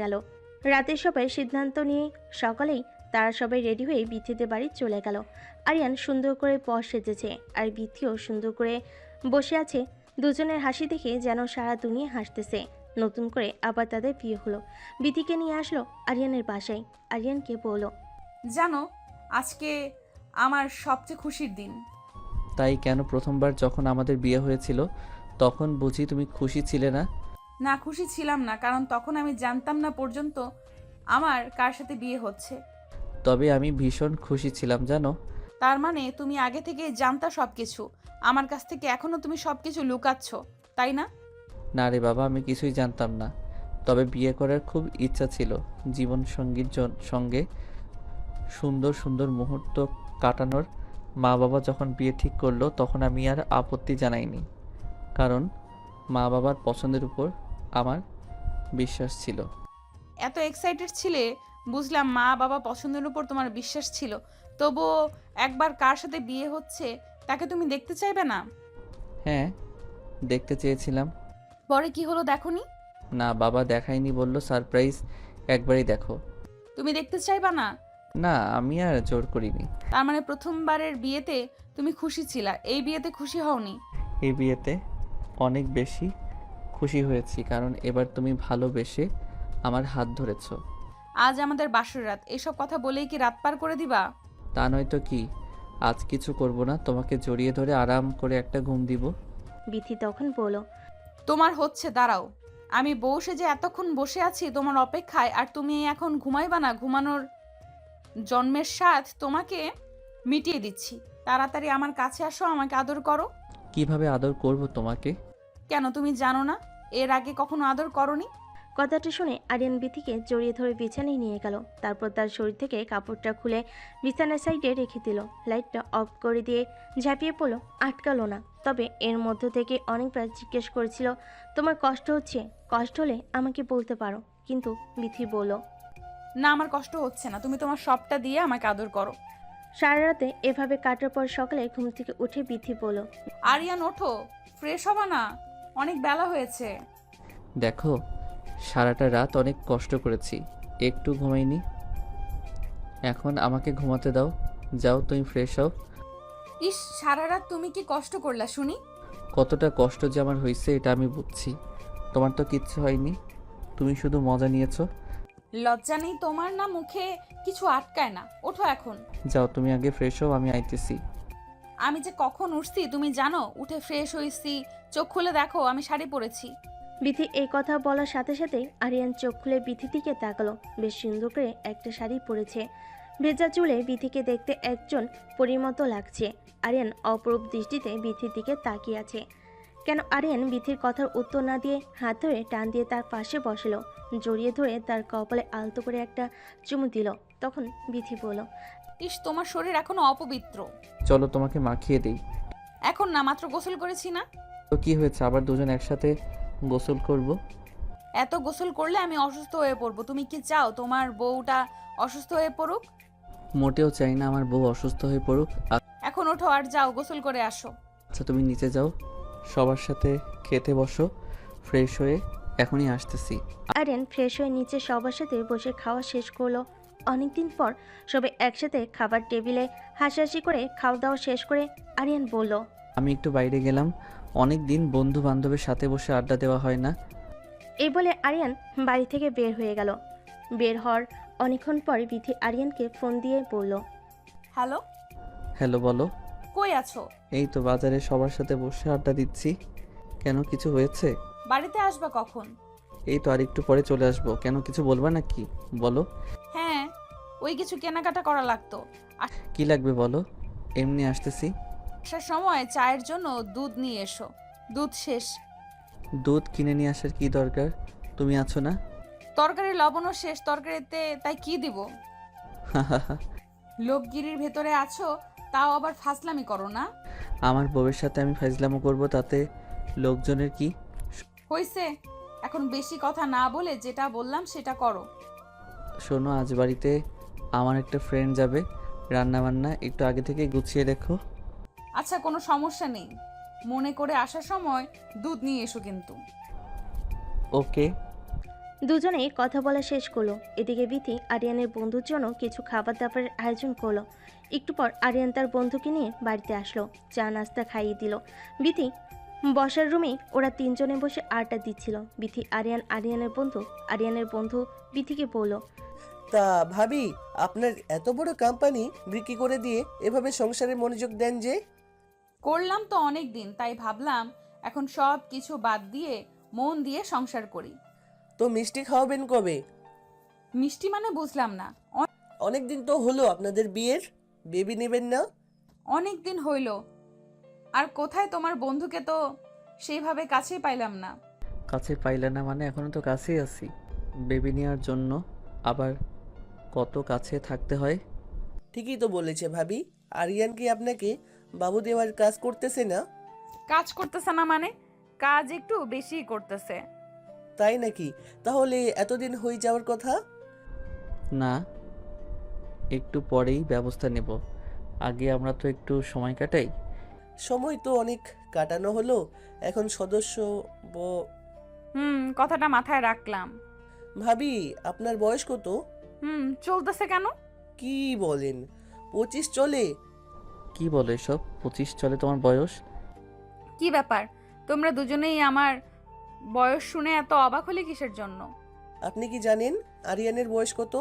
গেল। আরিয়ান সুন্দর করে পর সেজেছে, আর বিথিও সুন্দর করে বসে আছে। দুজনের হাসি দেখে যেন সারা দুনিয়া হাসতেছে। নতুন করে আবার তাদের বিয়ে হলো। বিথিকে নিয়ে আসলো আরিয়ানের বাসায়। আরিয়ানকে বলল, জানো আজকে আমার সবচেয়ে খুশির দিন। তাই কেন? প্রথমবার যখন আমাদের বিয়ে হয়েছিল তখন বুঝি তুমি খুশি ছিলে না? না, খুশি ছিলাম না, কারণ তখন আমি জানতাম না পর্যন্ত আমার কার সাথে বিয়ে হচ্ছে। তবে আমি ভীষণ খুশি ছিলাম জানো। তার মানে তুমি আগে থেকে জানতা সবকিছু, আমার কাছ থেকে এখনো তুমি সবকিছু লুকাচ্ছ, তাই না? না রে বাবা, আমি কিছুই জানতাম না। তবে বিয়ে করার খুব ইচ্ছা ছিল, জীবন সঙ্গীর সঙ্গে সুন্দর সুন্দর মুহূর্ত কাটানোর। মা বাবা যখন বিয়ে ঠিক করলো তখন আমি আর আপত্তি জানাইনি, কারণ মা বাবার পছন্দের উপর আমার বিশ্বাস ছিল। এত এক্সাইটেড ছিলে, বুঝলাম মা বাবা পছন্দের উপর তোমার বিশ্বাস ছিল, তবুও একবার কার সাথে বিয়ে হচ্ছে তাকে তুমি দেখতে চাইবে না? হ্যাঁ, দেখতে চেয়েছিলাম। পরে কি হলো দেখোনি? না, বাবা দেখায়নি, বলল সারপ্রাইজ, একবারই দেখো। তুমি দেখতে চাইবা না? না, আমি আর জোর করিনি। তার মানে প্রথমবারের বিয়েতে তুমি খুশি ছিলা, এই বিয়েতে খুশি হওনি? এই বিয়েতে অনেক বেশি খুশি হয়েছি, কারণ এবার তুমি ভালোবেসে আমার হাত ধরেছো। আজ আমাদের বাসর রাত, এসব কথা বলেই কি রাত পার করে দিবা? তা নয়তো কি, আজ কিছু করব না, তোমাকে জড়িয়ে ধরে আরাম করে একটা ঘুম দিব। বিথি তখন বলল, তোমার হচ্ছে, দাঁড়াও। আমি বউ সেজে এতক্ষণ বসে আছি তোমার অপেক্ষায়, আর তুমি এখন ঘুমাইবা না? ঘুমানোর জন্মের স্বাদ তোমাকে মিটিয়ে দিচ্ছি। তাড়াতাড়ি আমার কাছে আসো, আমাকে আদর করো। কিভাবে আদর করব তোমাকে? কেন তুমি জানো না? এর আগে কখনো আদর করনি? কথাটা শুনে আরিয়ান বিথিকে জড়িয়ে ধরে বিছানায় নিয়ে গেল। তারপর তার শরীর থেকে কাপড়টা খুলে বিছানার সাইডে রেখে দিল। লাইটটা অফ করে দিয়ে ঝাঁপিয়ে পড়ল, আটকালো না। তবে এর মধ্য থেকে অনেকবার জিজ্ঞেস করেছিল, তোমার কষ্ট হচ্ছে? কষ্ট হলে আমাকে বলতে পারো। কিন্তু বিথি বলল, না, আমার কষ্ট হচ্ছে না, তুমি তোমার সবটা দিয়ে আমাকে আদর করো। সারা রাতে এভাবে কাটার পর সকালে ঘুম থেকে উঠে বিথি বলল, আরিয়ান ওঠো, ফ্রেশ হবা না? অনেক বেলা হয়েছে। দেখো, সারাটা রাত অনেক কষ্ট করেছি, একটু ঘুমাইনি। এখন আমাকে ঘুমাতে দাও। যাও, তুমি ফ্রেশ হও। ইস, সারা রাত তুমি কি কষ্ট করলা শুনি? কতটা কষ্ট যে আমার হয়েছে এটা আমি বুঝছি। তোমার তো কিচ্ছু হয়নি, তুমি শুধু মজা নিয়েছো। লজ্জা নেই তোমার? না মুখে কিছু আটকায় না? ওঠো এখন। যাও, তুমি আগে ফ্রেশ হও, আমি আইতেছি। আমি যে কখন উঠছি তুমি জানো? উঠে ফ্রেশ হইছি, চোখ খুলে দেখো আমি শাড়ি পরেছি। বিথি এই কথা বলার সাথে সাথেই আরিয়ান চোখ খুলে বিথির দিকে তাকালো। বেশ সুন্দর করে একটা শাড়ি পরেছে। ভেজা চুলে বিথিকে দেখতে একজন পরীর মতো লাগছে। আরিয়ান অপরূপ দৃষ্টিতে বিথির দিকে তাকিয়ে আছে। কেন আরিয়ান বিথির কথার উত্তর না দিয়ে হাত ধরে টান দিয়ে তার পাশে বসলো, জড়িয়ে ধরে তার কপালে আলতো করে একটা চুমু দিল। তখন বিথি বলল, ইস, তোমার শরীর এখনো অপবিত্র। চলো তোমাকে মাখিয়ে দিই। এখন না, মাত্র গোসল করেছি না। তো কি হয়েছে, আবার দুজন একসাথে গোসল করব? এত গোসল করলে আমি অসুস্থ হয়ে পড়বো। তুমি কি চাও তোমার বউটা অসুস্থ হয়ে পড়ুক? মোটেও চাই না আমার বউ অসুস্থ হয়ে পড়ুক। এখন ওঠো আর যাও গোসল করে আসো। আচ্ছা, তুমি নিচে যাও, সবার সাথে খেতে বসো, ফ্রেশ হয়ে এখনই আসতেছি। আরিয়ান ফ্রেশ হয়ে নিচে সবার সাথে বসে খাওয়া শেষ করলো। অনেকদিন পর সবাই একসাথে খাবার টেবিলে হাসাহাসি করে খাওয়া দাওয়া শেষ করে আরিয়ান বলল, আমি একটু বাইরে গেলাম, অনেক দিন বন্ধু বান্ধবের সাথে বসে আড্ডা দেওয়া হয় না। এই বলে আরিয়ান বাড়ি থেকে বের হয়ে গেল। বের হওয়ার অনেকক্ষণ পর বিথি আরিয়ানকে ফোন দিয়ে বলল, হ্যালো, হ্যালো, বলো। কই আছো? এই তো বাজারে সবার সাথে বসে আড্ডা দিচ্ছি। কেন, কিছু হয়েছে? বাড়িতে আসবা কখন? এই তো আর একটু পরে চলে আসবো। কেন, কিছু বলবা নাকি? বলো। হ্যাঁ, ওই কিছু কেনাকাটা করা লাগতো। কি লাগবে বলো, এমনি আসতেছি। আসার সময় চায়ের জন্য দুধ নিয়ে এসো, দুধ শেষ। দুধ কিনে নিয়ে আসার কি দরকার, তুমি আছো না? তরকারির লবণও শেষ তরকারিতে, তাই কি দিব? লোকগিরির ভেতরে আছো, তাও আবার ফাজলামি করো না। আমার বউয়ের সাথে আমি ফাইজলামো করব, তাতে লোকজনের কি? হইছে, এখন বেশি কথা না বলে যেটা বললাম সেটা করো। শোনো, আজ বাড়িতে আমার একটা ফ্রেন্ড যাবে, রান্না বান্না একটু আগে থেকে গুছিয়ে রেখো। আচ্ছা, কোনো সমস্যা নেই, মনে করে আসার সময় দুধ নিয়ে এসো কিন্তু। ওকে। দুজনেই কথা বলা শেষ করলো। এদিকে বিথি আরিয়ানের বন্ধুর জন্য কিছু খাবার দাবারের আয়োজন করলো। একটু পর আরিয়ান তার বন্ধুকে নিয়ে বাড়িতে আসলো, চা নাস্তা খাইয়ে দিল। বিথি বসার রুমে ওরা তিনজনে বসে আড্ডা দিচ্ছিল। বিথি আরিয়ানের বন্ধু বিথিকে বলল, তা ভাবি, আপনার এত বড় কোম্পানি বিক্রি করে দিয়ে এভাবে সংসারে মনোযোগ দেন যে? করলাম তো অনেক দিন, তাই ভাবলাম এখন সব কিছু বাদ দিয়ে মন দিয়ে সংসার করি। তো মিষ্টি খাওয়াবেন কবে? মিষ্টি মানে বুঝলাম না। অনেক দিন তো হলো আপনাদের বিয়ের, বেবি নেবেন না? অনেক দিন হইল, আর কোথায় তোমার বন্ধুকে তো সেইভাবে কাছেই পাইলাম না। কাছে পাইলে না মানে, এখনো তো কাছেই আছি। বেবি নেওয়ার জন্য আবার কত কাছে থাকতে হয়। ঠিকই তো বলেছে ভাবি। আরিয়ান কি আপনাকে বাবু দেওয়ার কাজ করতেছে না? কাজ করতেছে না মানে, কাজ একটু বেশিই করতেছে। তাই নাকি? তাহলে এতদিন হয়ে যাওয়ার কথা। না, একটু পরেই ব্যবস্থা নেব। আগে আমরা তো একটু সময় কাটাই। সময় তো অনেক কাটানো হলো, এখন সদস্য কথাটা মাথায় রাখলাম। ভাবি, আপনার বয়স কত? চলতেছে কেন? কি বলেন, 25 চলে? কি বলো এসব? 25 চলে তোমার বয়স? কি ব্যাপার, তোমরা দুজনেই আমার বয়স শুনে এত অবাক হলে কিসের জন্য? আপনি কি জানেন আরিয়ানের বয়স কত?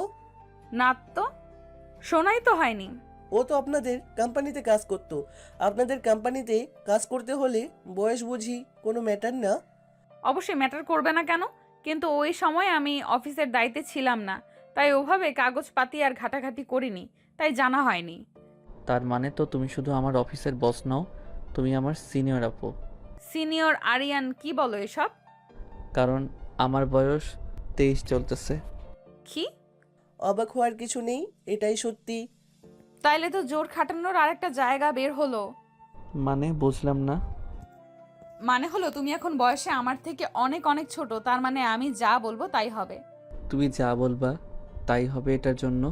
না তো, শোনাই তো হয়নি। ও তো আপনাদের কোম্পানিতে কাজ করত। আপনাদের কোম্পানিতে কাজ করতে হলে বয়স বুঝি কোনো ম্যাটার না? অবশ্যই ম্যাটার করবে না কেন, কিন্তু ওই সময় আমি অফিসের দায়িত্বে ছিলাম না, তাই ওভাবে কাগজপাতি আর ঘাটাঘাটি করিনি, তাই জানা হয়নি। তার মানে তো তুমি শুধু আমার অফিসের বস নও, তুমি আমার সিনিয়র আপু। সিনিয়র আরিয়ান, কি বলো এসব? কারণ আমার বয়স 23 চলতেছে। কি? অবাক হওয়ার কিছু নেই, এটাই সত্যি। তাইলে তো জোর খাটানোর আরেকটা জায়গা বের হলো। মানে বুঝলাম না। মানে হলো তুমি এখন বয়সে আমার থেকে অনেক অনেক ছোট, তার মানে আমি যা বলবো তাই হবে। তুমি যা বলবা তাই হবে, এটার জন্য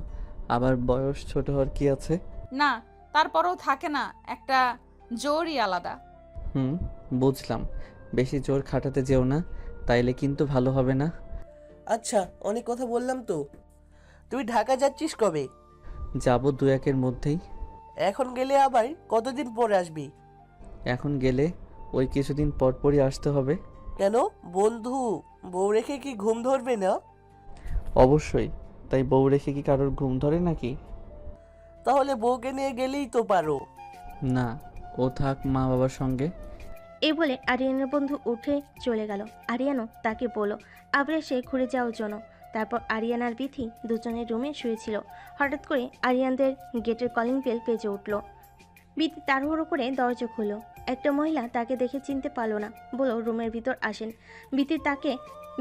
আবার বয়স ছোট হওয়ার কি আছে? না, তারপরেও থাকে না একটা জোরই আলাদা। বুঝলাম, বেশি জোর খাটাতে যেও না, তাইলে কিন্তু ভালো হবে না। আচ্ছা, অনেক কথা বললাম তো। তুই ঢাকা যাচ্ছিস কবে? যাব 2-1 মধ্যেই। এখন গেলে আবার কতদিন পরে আসবি? এখন গেলে ওই কিছুদিন পরই আসতে হবে। কেন, বন্ধু বউ রেখে কি ঘুম ধরবে না? অবশ্যই, তাই বউ রেখে কি কারোর ঘুম ধরে নাকি? তাহলে বউকে নিয়ে গেলেই তো পারো। না, ও থাক মা বাবার সঙ্গে। এই বলে আরিয়ানের বন্ধু উঠে চলে গেল। আরিয়ানও তাকে বলল আবার এসে ঘুরে যাওয়ার জন্য। তারপর আরিয়ান আর বিথি দুজনের রুমে শুয়েছিল। হঠাৎ করে আরিয়ানদের গেটের কলিং বেল বেজে উঠল। বিথি তাড়াহুড়ো করে দরজা খুলল। একটা মহিলা তাকে দেখে চিনতে পারল না, বলল রুমের ভিতর আসেন।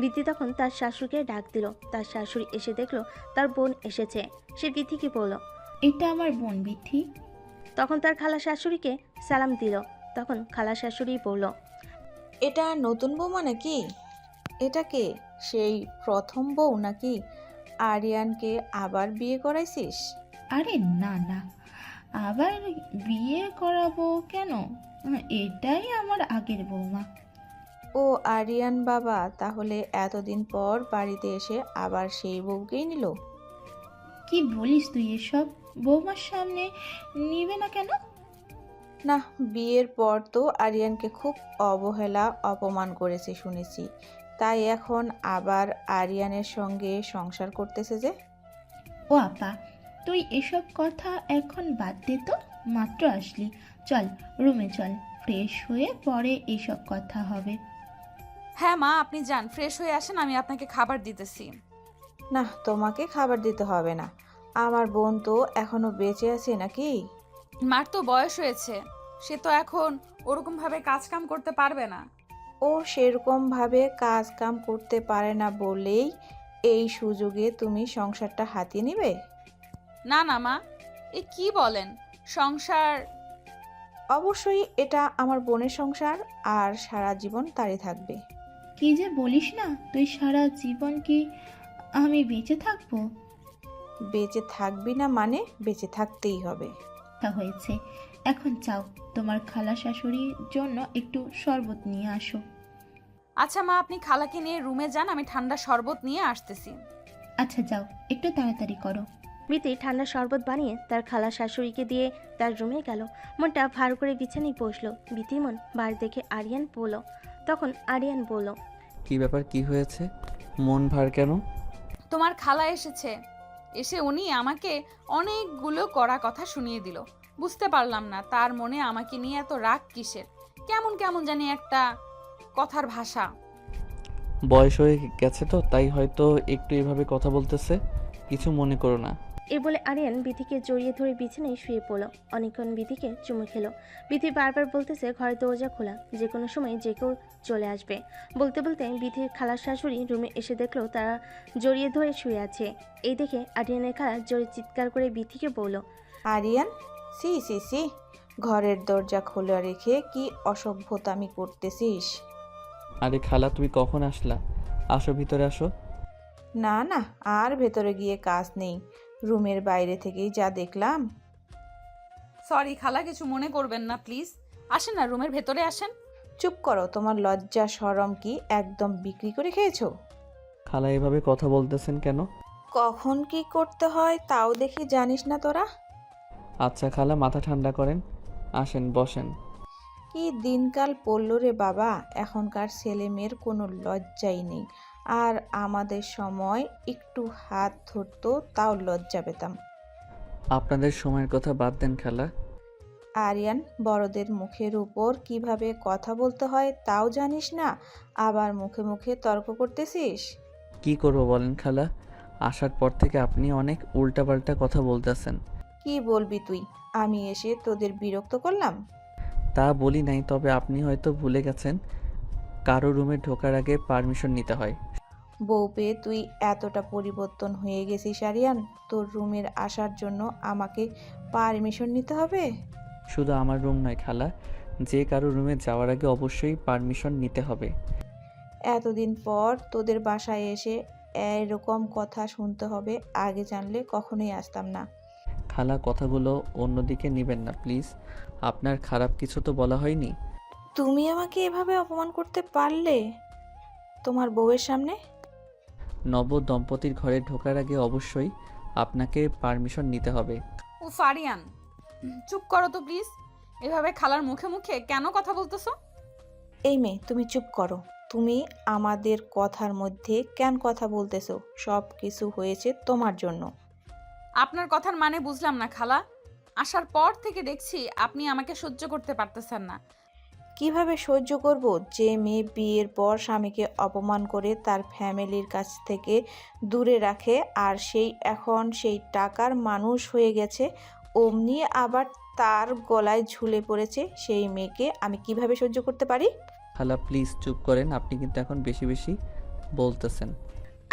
বিথি তখন তার শাশুড়িকে ডাক দিল। তার শাশুড়ি এসে দেখলো তার বোন এসেছে। সে বিথিকে বলল, এটা আমার বোন বিথি। তখন তার খালা শাশুড়িকে সালাম দিল। তখন খালা শাশুড়ি বলল, এটা নতুন বৌমা নাকি? এটা কে, সেই প্রথম বউ নাকি? আরিয়ানকে আবার বিয়ে করাইছিস? আরে না না, আবার বিয়ে করাবো কেন? এটাই আমার আগের বৌমা। ও আরিয়ান বাবা তাহলে এতদিন পর বাড়িতে এসে আবার সেই বউকেই নিল? কি বলিস তুই এসব? বৌমার সামনে নিবে না কেন? না, বিয়ের পর তো আরিয়ানকে খুব অবহেলা অপমান করেছে শুনেছি, তাই এখন আবার আরিয়ানের সঙ্গে সংসার করতেছে যে। ও আপা, তুই এসব কথা এখন বাদ দে তো, মাত্র আসলি। চল রুমে চল, ফ্রেশ হয়ে পরে এইসব কথা হবে। হ্যাঁ মা, আপনি যান, ফ্রেশ হয়ে আসেন, আমি আপনাকে খাবার দিতেছি। না, তোমাকে খাবার দিতে হবে না, আমার বোন তো এখনো বেঁচে আছে নাকি? মার তো বয়স হয়েছে, সে তো এখন ওরকম ভাবে কাজ কাম করতে পারবে না। ও সেরকম ভাবে কাজ কাম করতে পারে না বলেই এই সুযোগে তুমি সংসারটা হাতিয়ে নিবে? না না মা, এ কি বলেন? সংসার? অবশ্যই এটা আমার বোনের সংসার, আর সারা জীবন তারই থাকবে। কি যে বলিস না তুই, সারা জীবন কি আমি বেঁচে থাকবো? বেঁচে থাকবি না মানে বেঁচে থাকতেই হবে। তা হয়েছে, এখন যাও তোমার খালা শাশুড়ির জন্য একটু শরবত নিয়ে আসো। আচ্ছা মা, আপনি খালাকে নিয়ে রুমে যান, আমি ঠান্ডা শরবত নিয়ে আসতেছি। আচ্ছা যাও, একটু তাড়াতাড়ি করো। বিতি ঠান্ডা শরবত বানিয়ে তার খালা শাশুড়িকে দিয়ে তার রুমে গেল। মনটা ভার করে বিছানায় বসলো। বিতি মন বার দেখে আরিয়ান বলল। তখন আরিয়ান বলল, কি ব্যাপার, কি হয়েছে? মন ভার কেন? তোমার খালা এসেছে, এসে উনি আমাকে অনেকগুলো কড়া কথা শুনিয়ে দিল। বুঝতে পারলাম না তার মনে আমাকে নিয়ে এত রাগ কিসের। কেমন কেমন জানি একটা কথার ভাষা। বয়স হয়ে গেছে তো, তাই হয়তো একটু এভাবে কথা বলতেছে, কিছু মনে করো না। এ বলে আরিয়ান বিথিকে জড়িয়ে ধরে বিছানায় শুয়ে পড়ল। অনেকক্ষণ বিথিকে চুমু খেলো। বিথি বারবার বলতেছে ঘরের দরজা খোলা, যে কোনো সময় যে কেউ চলে আসবে। বলতে বলতে বিথির খালার শাশুড়ি রুমে এসে দেখলো তারা জড়িয়ে ধরে শুয়ে আছে। এই দেখে আরিয়ানের খালা জোরে চিৎকার করে বিথিকে বলল, আরিয়ান, সি সি সি, ঘরের দরজা খোলা রেখে কি অসভ্যতামি করতেছিস? আরে খালা, তুমি কখন আসলা? আসো, ভিতরে আসো। না না, আর ভেতরে গিয়ে কাজ নেই, রুমের বাইরে থেকেই যা দেখলাম। সরি খালা, কিছু মনে করবেন না প্লিজ। আসেন না, রুমের ভেতরে আসেন। চুপ করো, তোমার লজ্জা শরম কি একদম বিক্রি করে খেয়েছো? খালা এভাবে কথা বলতেছেন কেন? কখন কি করতে হয় তাও দেখি জানিস না তোরা? আচ্ছা খালা, মাথা ঠান্ডা করেন, আসেন বসেন। কি দিনকাল পড়লো রে বাবা, এখনকার ছেলে মেয়ের কোনো লজ্জাই নেই। আর আমাদের সময় একটু হাত ধরতো তাও লজ্জা পেতাম। আপনাদের সময়ের কথা বাদ দেন খালা। আরিয়ান, বড়দের মুখের উপর কিভাবে কথা বলতে হয় তাও জানিস না, আবার মুখে মুখে তর্ক করতেছিস? কি করবো বলেন খালা, আসার পর থেকে আপনি অনেক উল্টাপাল্টা কথা বলতেছেন। কি বলবি তুই? আমি এসে তোদের বিরক্ত করলাম? তা বলি নাই, তবে আপনি হয়তো ভুলে গেছেন কারো রুমে ঢোকার আগে পারমিশন নিতে হয়। বউ পেয়ে তুই এতটা পরিবর্তন হয়ে গেছিস আরিয়ান, তোর রুমের আসার জন্য আমাকে পারমিশন নিতে হবে? শুধু আমার রুম নয় খালা, যে কারো রুমে যাওয়ার আগে অবশ্যই পারমিশন নিতে হবে। এতদিন পর তোদের বাসায় এসে এরকম কথা শুনতে হবে, আগে জানলে কখনোই আসতাম না। খালা কথাগুলো অন্যদিকে নেবেন না প্লিজ, আপনার খারাপ কিছু তো বলা হয়নি। তুমি আমাকে এভাবে অপমান করতে পারলে তোমার বউয়ের সামনে? নব দম্পতির ঘরে ঢোকার আগে অবশ্যই আপনাকে পারমিশন নিতে হবে। ও ফারিয়ান, চুপ করো তো প্লিজ। এভাবে খালার মুখে মুখে কেন কথা বলতেছো? এই মেয়ে, তুমি চুপ করো। তুমি আমাদের কথার মধ্যে কেন কথা বলতেছো? সব কিছু হয়েছে তোমার জন্য। আপনার কথার মানে বুঝলাম না খালা। আসার পর থেকে দেখছি আপনি আমাকে সহ্য করতে পারতেছেন না। কিভাবে সহ্য করব? যে মেয়ে বিয়ের পর স্বামীকে অপমান করে তার ফ্যামিলির কাছ থেকে দূরে রাখে, আর সেই এখন সেই টাকার মানুষ হয়ে গেছে, অমনি আবার তার গলায় ঝুলে পড়েছে, সেই মেয়েকে আমি কিভাবে সহ্য করতে পারি? খালা প্লিজ চুপ করেন, আপনি কিন্তু এখন বেশি বেশি বলতেছেন।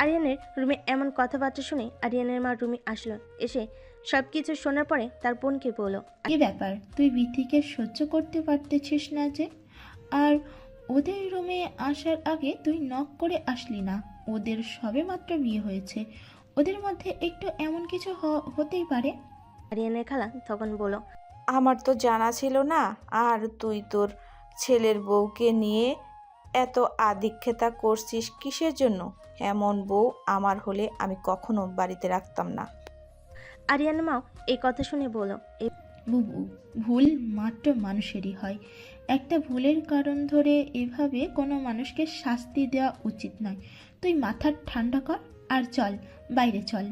আরিয়ানের রুমে এমন কথাবার্তা শুনে আরিয়ানের মা রুমে আসলো। এসে সব কিছু শোনার পরে তার বোনকে বলল, কি ব্যাপার, তুই বিথিকে সহ্য করতে পারতেছিস না যে? আর ওদের রুমে আসার আগে তুই নক করে আসলি না। ওদের সবে মাত্র বিয়ে হয়েছে, ওদের মধ্যে একটু এমন কিছু হতেই পারে। আরিয়ানের খালা তখন বলল, আমার তো জানা ছিল না। আর তুই তোর ছেলের বউকে নিয়ে এত আদিক্ষেতা করছিস কিসের জন্য? এমন বউ আমার হলে আমি কখনো বাড়িতে রাখতাম না। আরিয়ানের মাও এই কথা শুনে বলল, বুবু, ভুল মাত্র মানুষেরই হয়। একটা ভুলের কারণ ধরে এভাবে কোনো মানুষকে শাস্তি দেওয়া উচিত নয়। তুই মাথা ঠান্ডা কর আর চল, বাইরে চল।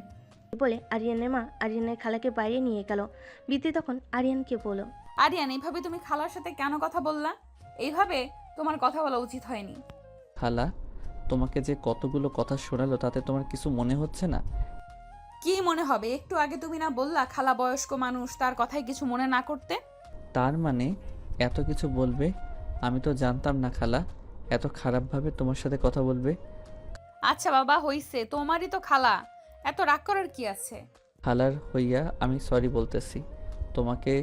বলে আরিয়ানের মা আরিয়ানের খালাকে বাইরে নিয়ে গেল। বিতি তখন আরিয়ানকে বলল, আরিয়ান, এইভাবে তুমি খালার সাথে কেন কথা বললা? এইভাবে তোমার কথা বলা উচিত হয়নি। খালা, তোমাকে যে কতগুলো কথা শোনালো তাতে তোমার কিছু মনে হচ্ছে না? কি মনে হবে? একটু আগে তুমি না বললা খালা বয়স্ক মানুষ, তার কথায় কিছু মনে না করতে? তার মানে এত কিছু বলবে? আমি তো জানতাম না খালা এত খারাপভাবে তোমার সাথে কথা বলবে। আচ্ছা বাবা, হইছে, তোমারই তো খালা, এত রাগ করার কি আছে? খালার হইয়া আমি সরি বলতেছি, তোমাকে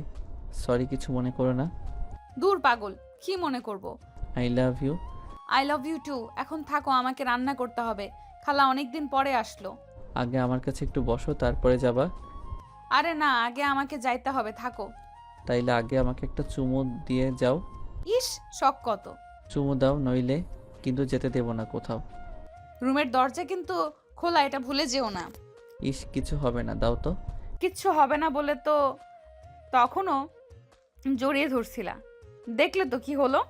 সরি কিছু মনে করো না। দূর পাগল, কি মনে করব? I love you. I love you too. এখন থাকো, আমাকে রান্না করতে হবে। খালা অনেকদিন পরে আসলো। আগে আমার কাছে একটু বসো, তারপরে যাবা। আরে না, আগে আমাকে যাইতে হবে, থাকো। তাইলে আগে আমাকে একটা চুমু দিয়ে যাও। ইস, শখ কত! চুমু দাও, নইলে কিন্তু যেতে দেব না কোথাও। রুমের দরজা কিন্তু খোলা, এটা ভুলে যেও না। ইস, কিছু হবে না, দাও তো। কিচ্ছু হবে না বলে তো তখনও জড়িয়ে ধরছিলা, দেখলে তো কি হলো।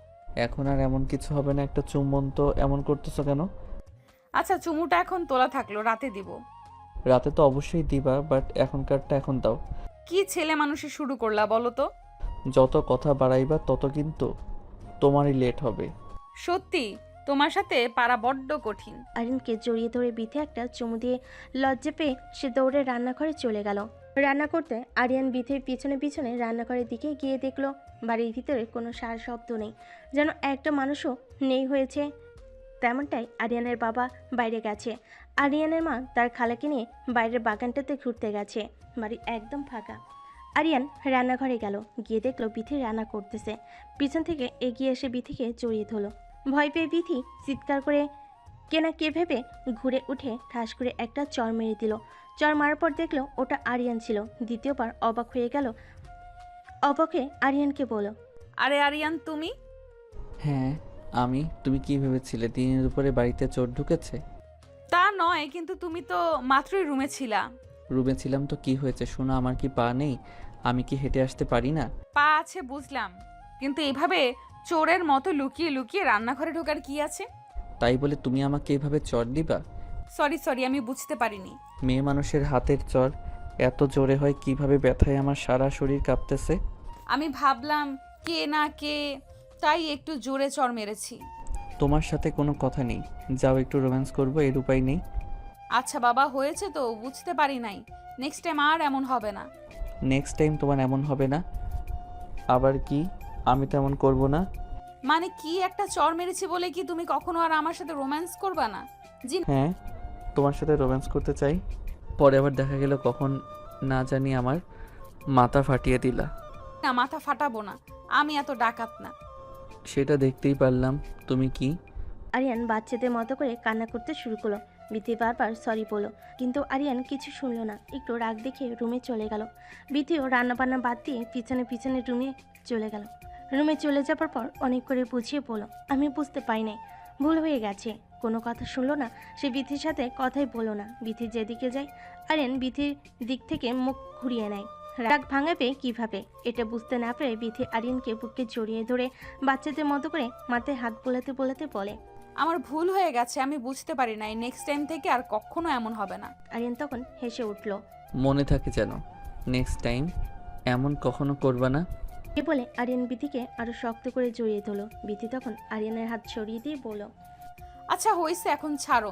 এখন আর এমন কিছু হবে না, একটা চুম্বন তো এমন করতেছো কেন? আচ্ছা, চুমুটা এখন তোলা থাকলো, রাতে দিব। রাতে তো অবশ্যই দিবা, বাট এখনকারটা এখন দাও। কি ছেলে মানুষই শুরু করলা বলো তো? যত কথা বাড়াইবা তত কিন্তু তোমারই লেট হবে। সত্যি তোমার সাথে পারা বড্ড কঠিন। আরিয়ানকে জড়িয়ে ধরে বিথি একটা চুমু দিয়ে লজ্জা পেয়ে সে দৌড়ে রান্নাঘরে চলে গেল। রান্না করতে আরিয়ান বিথির পিছনে পিছনে রান্নাঘরের দিকে গিয়ে দেখলো বাড়ির ভিতরে কোনো সার শব্দ নেই, যেন একটা মানুষও নেই হয়েছে। তেমনটাই আরিয়ানের বাবা বাইরে গেছে। আরিয়ানের মা তার খালাকে নিয়ে বাইরের বাগানটাতে ঘুরতে গেছে। বাড়ি একদম ফাঁকা। আরিয়ান রান্নাঘরে গেল, গিয়ে দেখলো বিথি রান্না করতেছে। পিছন থেকে এগিয়ে এসে বিথিকে জড়িয়ে ধরলো। ভয় পেয়ে বিথি চিৎকার করে কেনা কে ভেবে ঘুরে উঠে ঠাস করে একটা চর মেরে দিল। চর মারার পর দেখলো ওটা আরিয়ান ছিল। দ্বিতীয়বার অবাক হয়ে গেল। অবাক হয়ে আরিয়ানকে বলল, আরে আরিয়ান, তুমি? হ্যাঁ আমি। তুমি কি ভেবেছিলে দিনের উপরে বাড়িতে চোর ঢুকেছে? তা নয়, কিন্তু তুমি তো মাত্রই রুমে ছিলা। রুমে ছিলাম তো কি হয়েছে? শোনো, আমার কি পা নেই? আমি কি হেঁটে আসতে পারি না? পা আছে বুঝলাম, কিন্তু এইভাবে চোরের মতো লুকিয়ে লুকিয়ে রান্নাঘরে ঢোকার কি আছে? তাই বলে তুমি আমাকে এভাবে চর দিবা? সরি, আমি বুঝতে পারিনি। মেয়ে মানুষের হাতের চর এত জোরে হয় কিভাবে? ব্যথায় আমার সারা শরীর কাঁপতেছে। আমি ভাবলাম কে না কে, তাই একটু জোরে চড় মেরেছি। তোমার সাথে কোনো কথা নেই, যাও একটু রোম্যান্স করবো, এর উপায় নেই। আচ্ছা বাবা, হয়েছে তো, বুঝতে পারি নাই। নেক্সট টাইম আর এমন হবে না। নেক্সট টাইম তোমার এমন হবে না? আবার কি? আমি তো এমন করবো না। মানে কি, একটা চড় মেরেছি বলে কি তুমি কখনো আর আমার সাথে রোম্যান্স করবা না? জি হ্যাঁ, তোমার সাথে রোম্যান্স করতে চাই। পরে আবার দেখা গেল কখন না জানি আমার মাথা ফাটিয়ে দিলা। না, মাথা ফাটাবো না, আমি এত ডাকাত না। সেটা দেখতেই পারলাম। তুমি কি? আরিয়ান বাচ্চাদের মতো করে কান্না করতে শুরু করলো। বিথি বারবার সরি বলল, কিন্তু আরিয়ান কিছু শুনলো না। একটু রাগ দেখে রুমে চলে গেল। বিথিও রান্নাবান্না বাদ দিয়ে পিছনে পিছনে রুমে চলে গেল। রুমে চলে যাবার পর অনেক করে বুঝিয়ে বলল, আমি বুঝতে পারি নাই, ভুল হয়ে গেছে। কোনো কথা শুনলো না। সে বিথির সাথে কথাই বললো না। বিথি যেদিকে যায় আরিয়ান বিথির দিক থেকে মুখ ঘুরিয়ে নেয়। রাগ ভাঙাবে কিভাবে এটা বুঝতে না পেরে বিথি আরিয়ানকে বুকে জড়িয়ে ধরে বাচ্চাদের মতো করে মাথায় হাত বোলাতে বোলাতে বলে, আমার ভুল হয়ে গেছে, আমি বুঝতে পারি নাই। নেক্সট টাইম থেকে আর কখনো এমন হবে না। আরিয়ান তখন হেসে উঠল। মনে থাকে যেন, নেক্সট টাইম এমন কখনো করবা না। এ বলে আরিয়ান বিথিকে আরো শক্ত করে জড়িয়ে ধরল। বিথি তখন আরিয়ানের হাত সরিয়ে দিয়ে বলল, আচ্ছা হয়েছে, এখন ছাড়ো।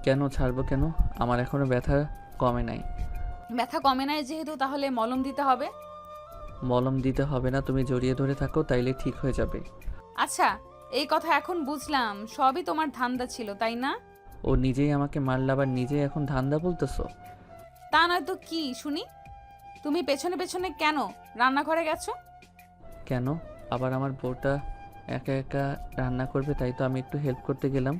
কেন ছাড়বো কেন? আমার এখনো ব্যথা কমে নাই। ব্যথা কমে নাই যেহেতু, তাহলে মলম দিতে হবে। মলম দিতে হবে না, তুমি জড়িয়ে ধরে থাকো, তাইলে ঠিক হয়ে যাবে। আচ্ছা, এই কথা এখন বুঝলাম, সবই তোমার ধান্দা ছিল, তাই না? ও নিজেই আমাকে মারলা, আবার নিজেই এখন ধান্দা বলতেছো? তা নয় তো কি শুনি। তুমি পেছনে পেছনে কেন রান্নাঘরে গেছো? কেন? আবার আমার বউটা একা একা রান্না করবে, তাই তো আমি একটু হেল্প করতে গেলাম।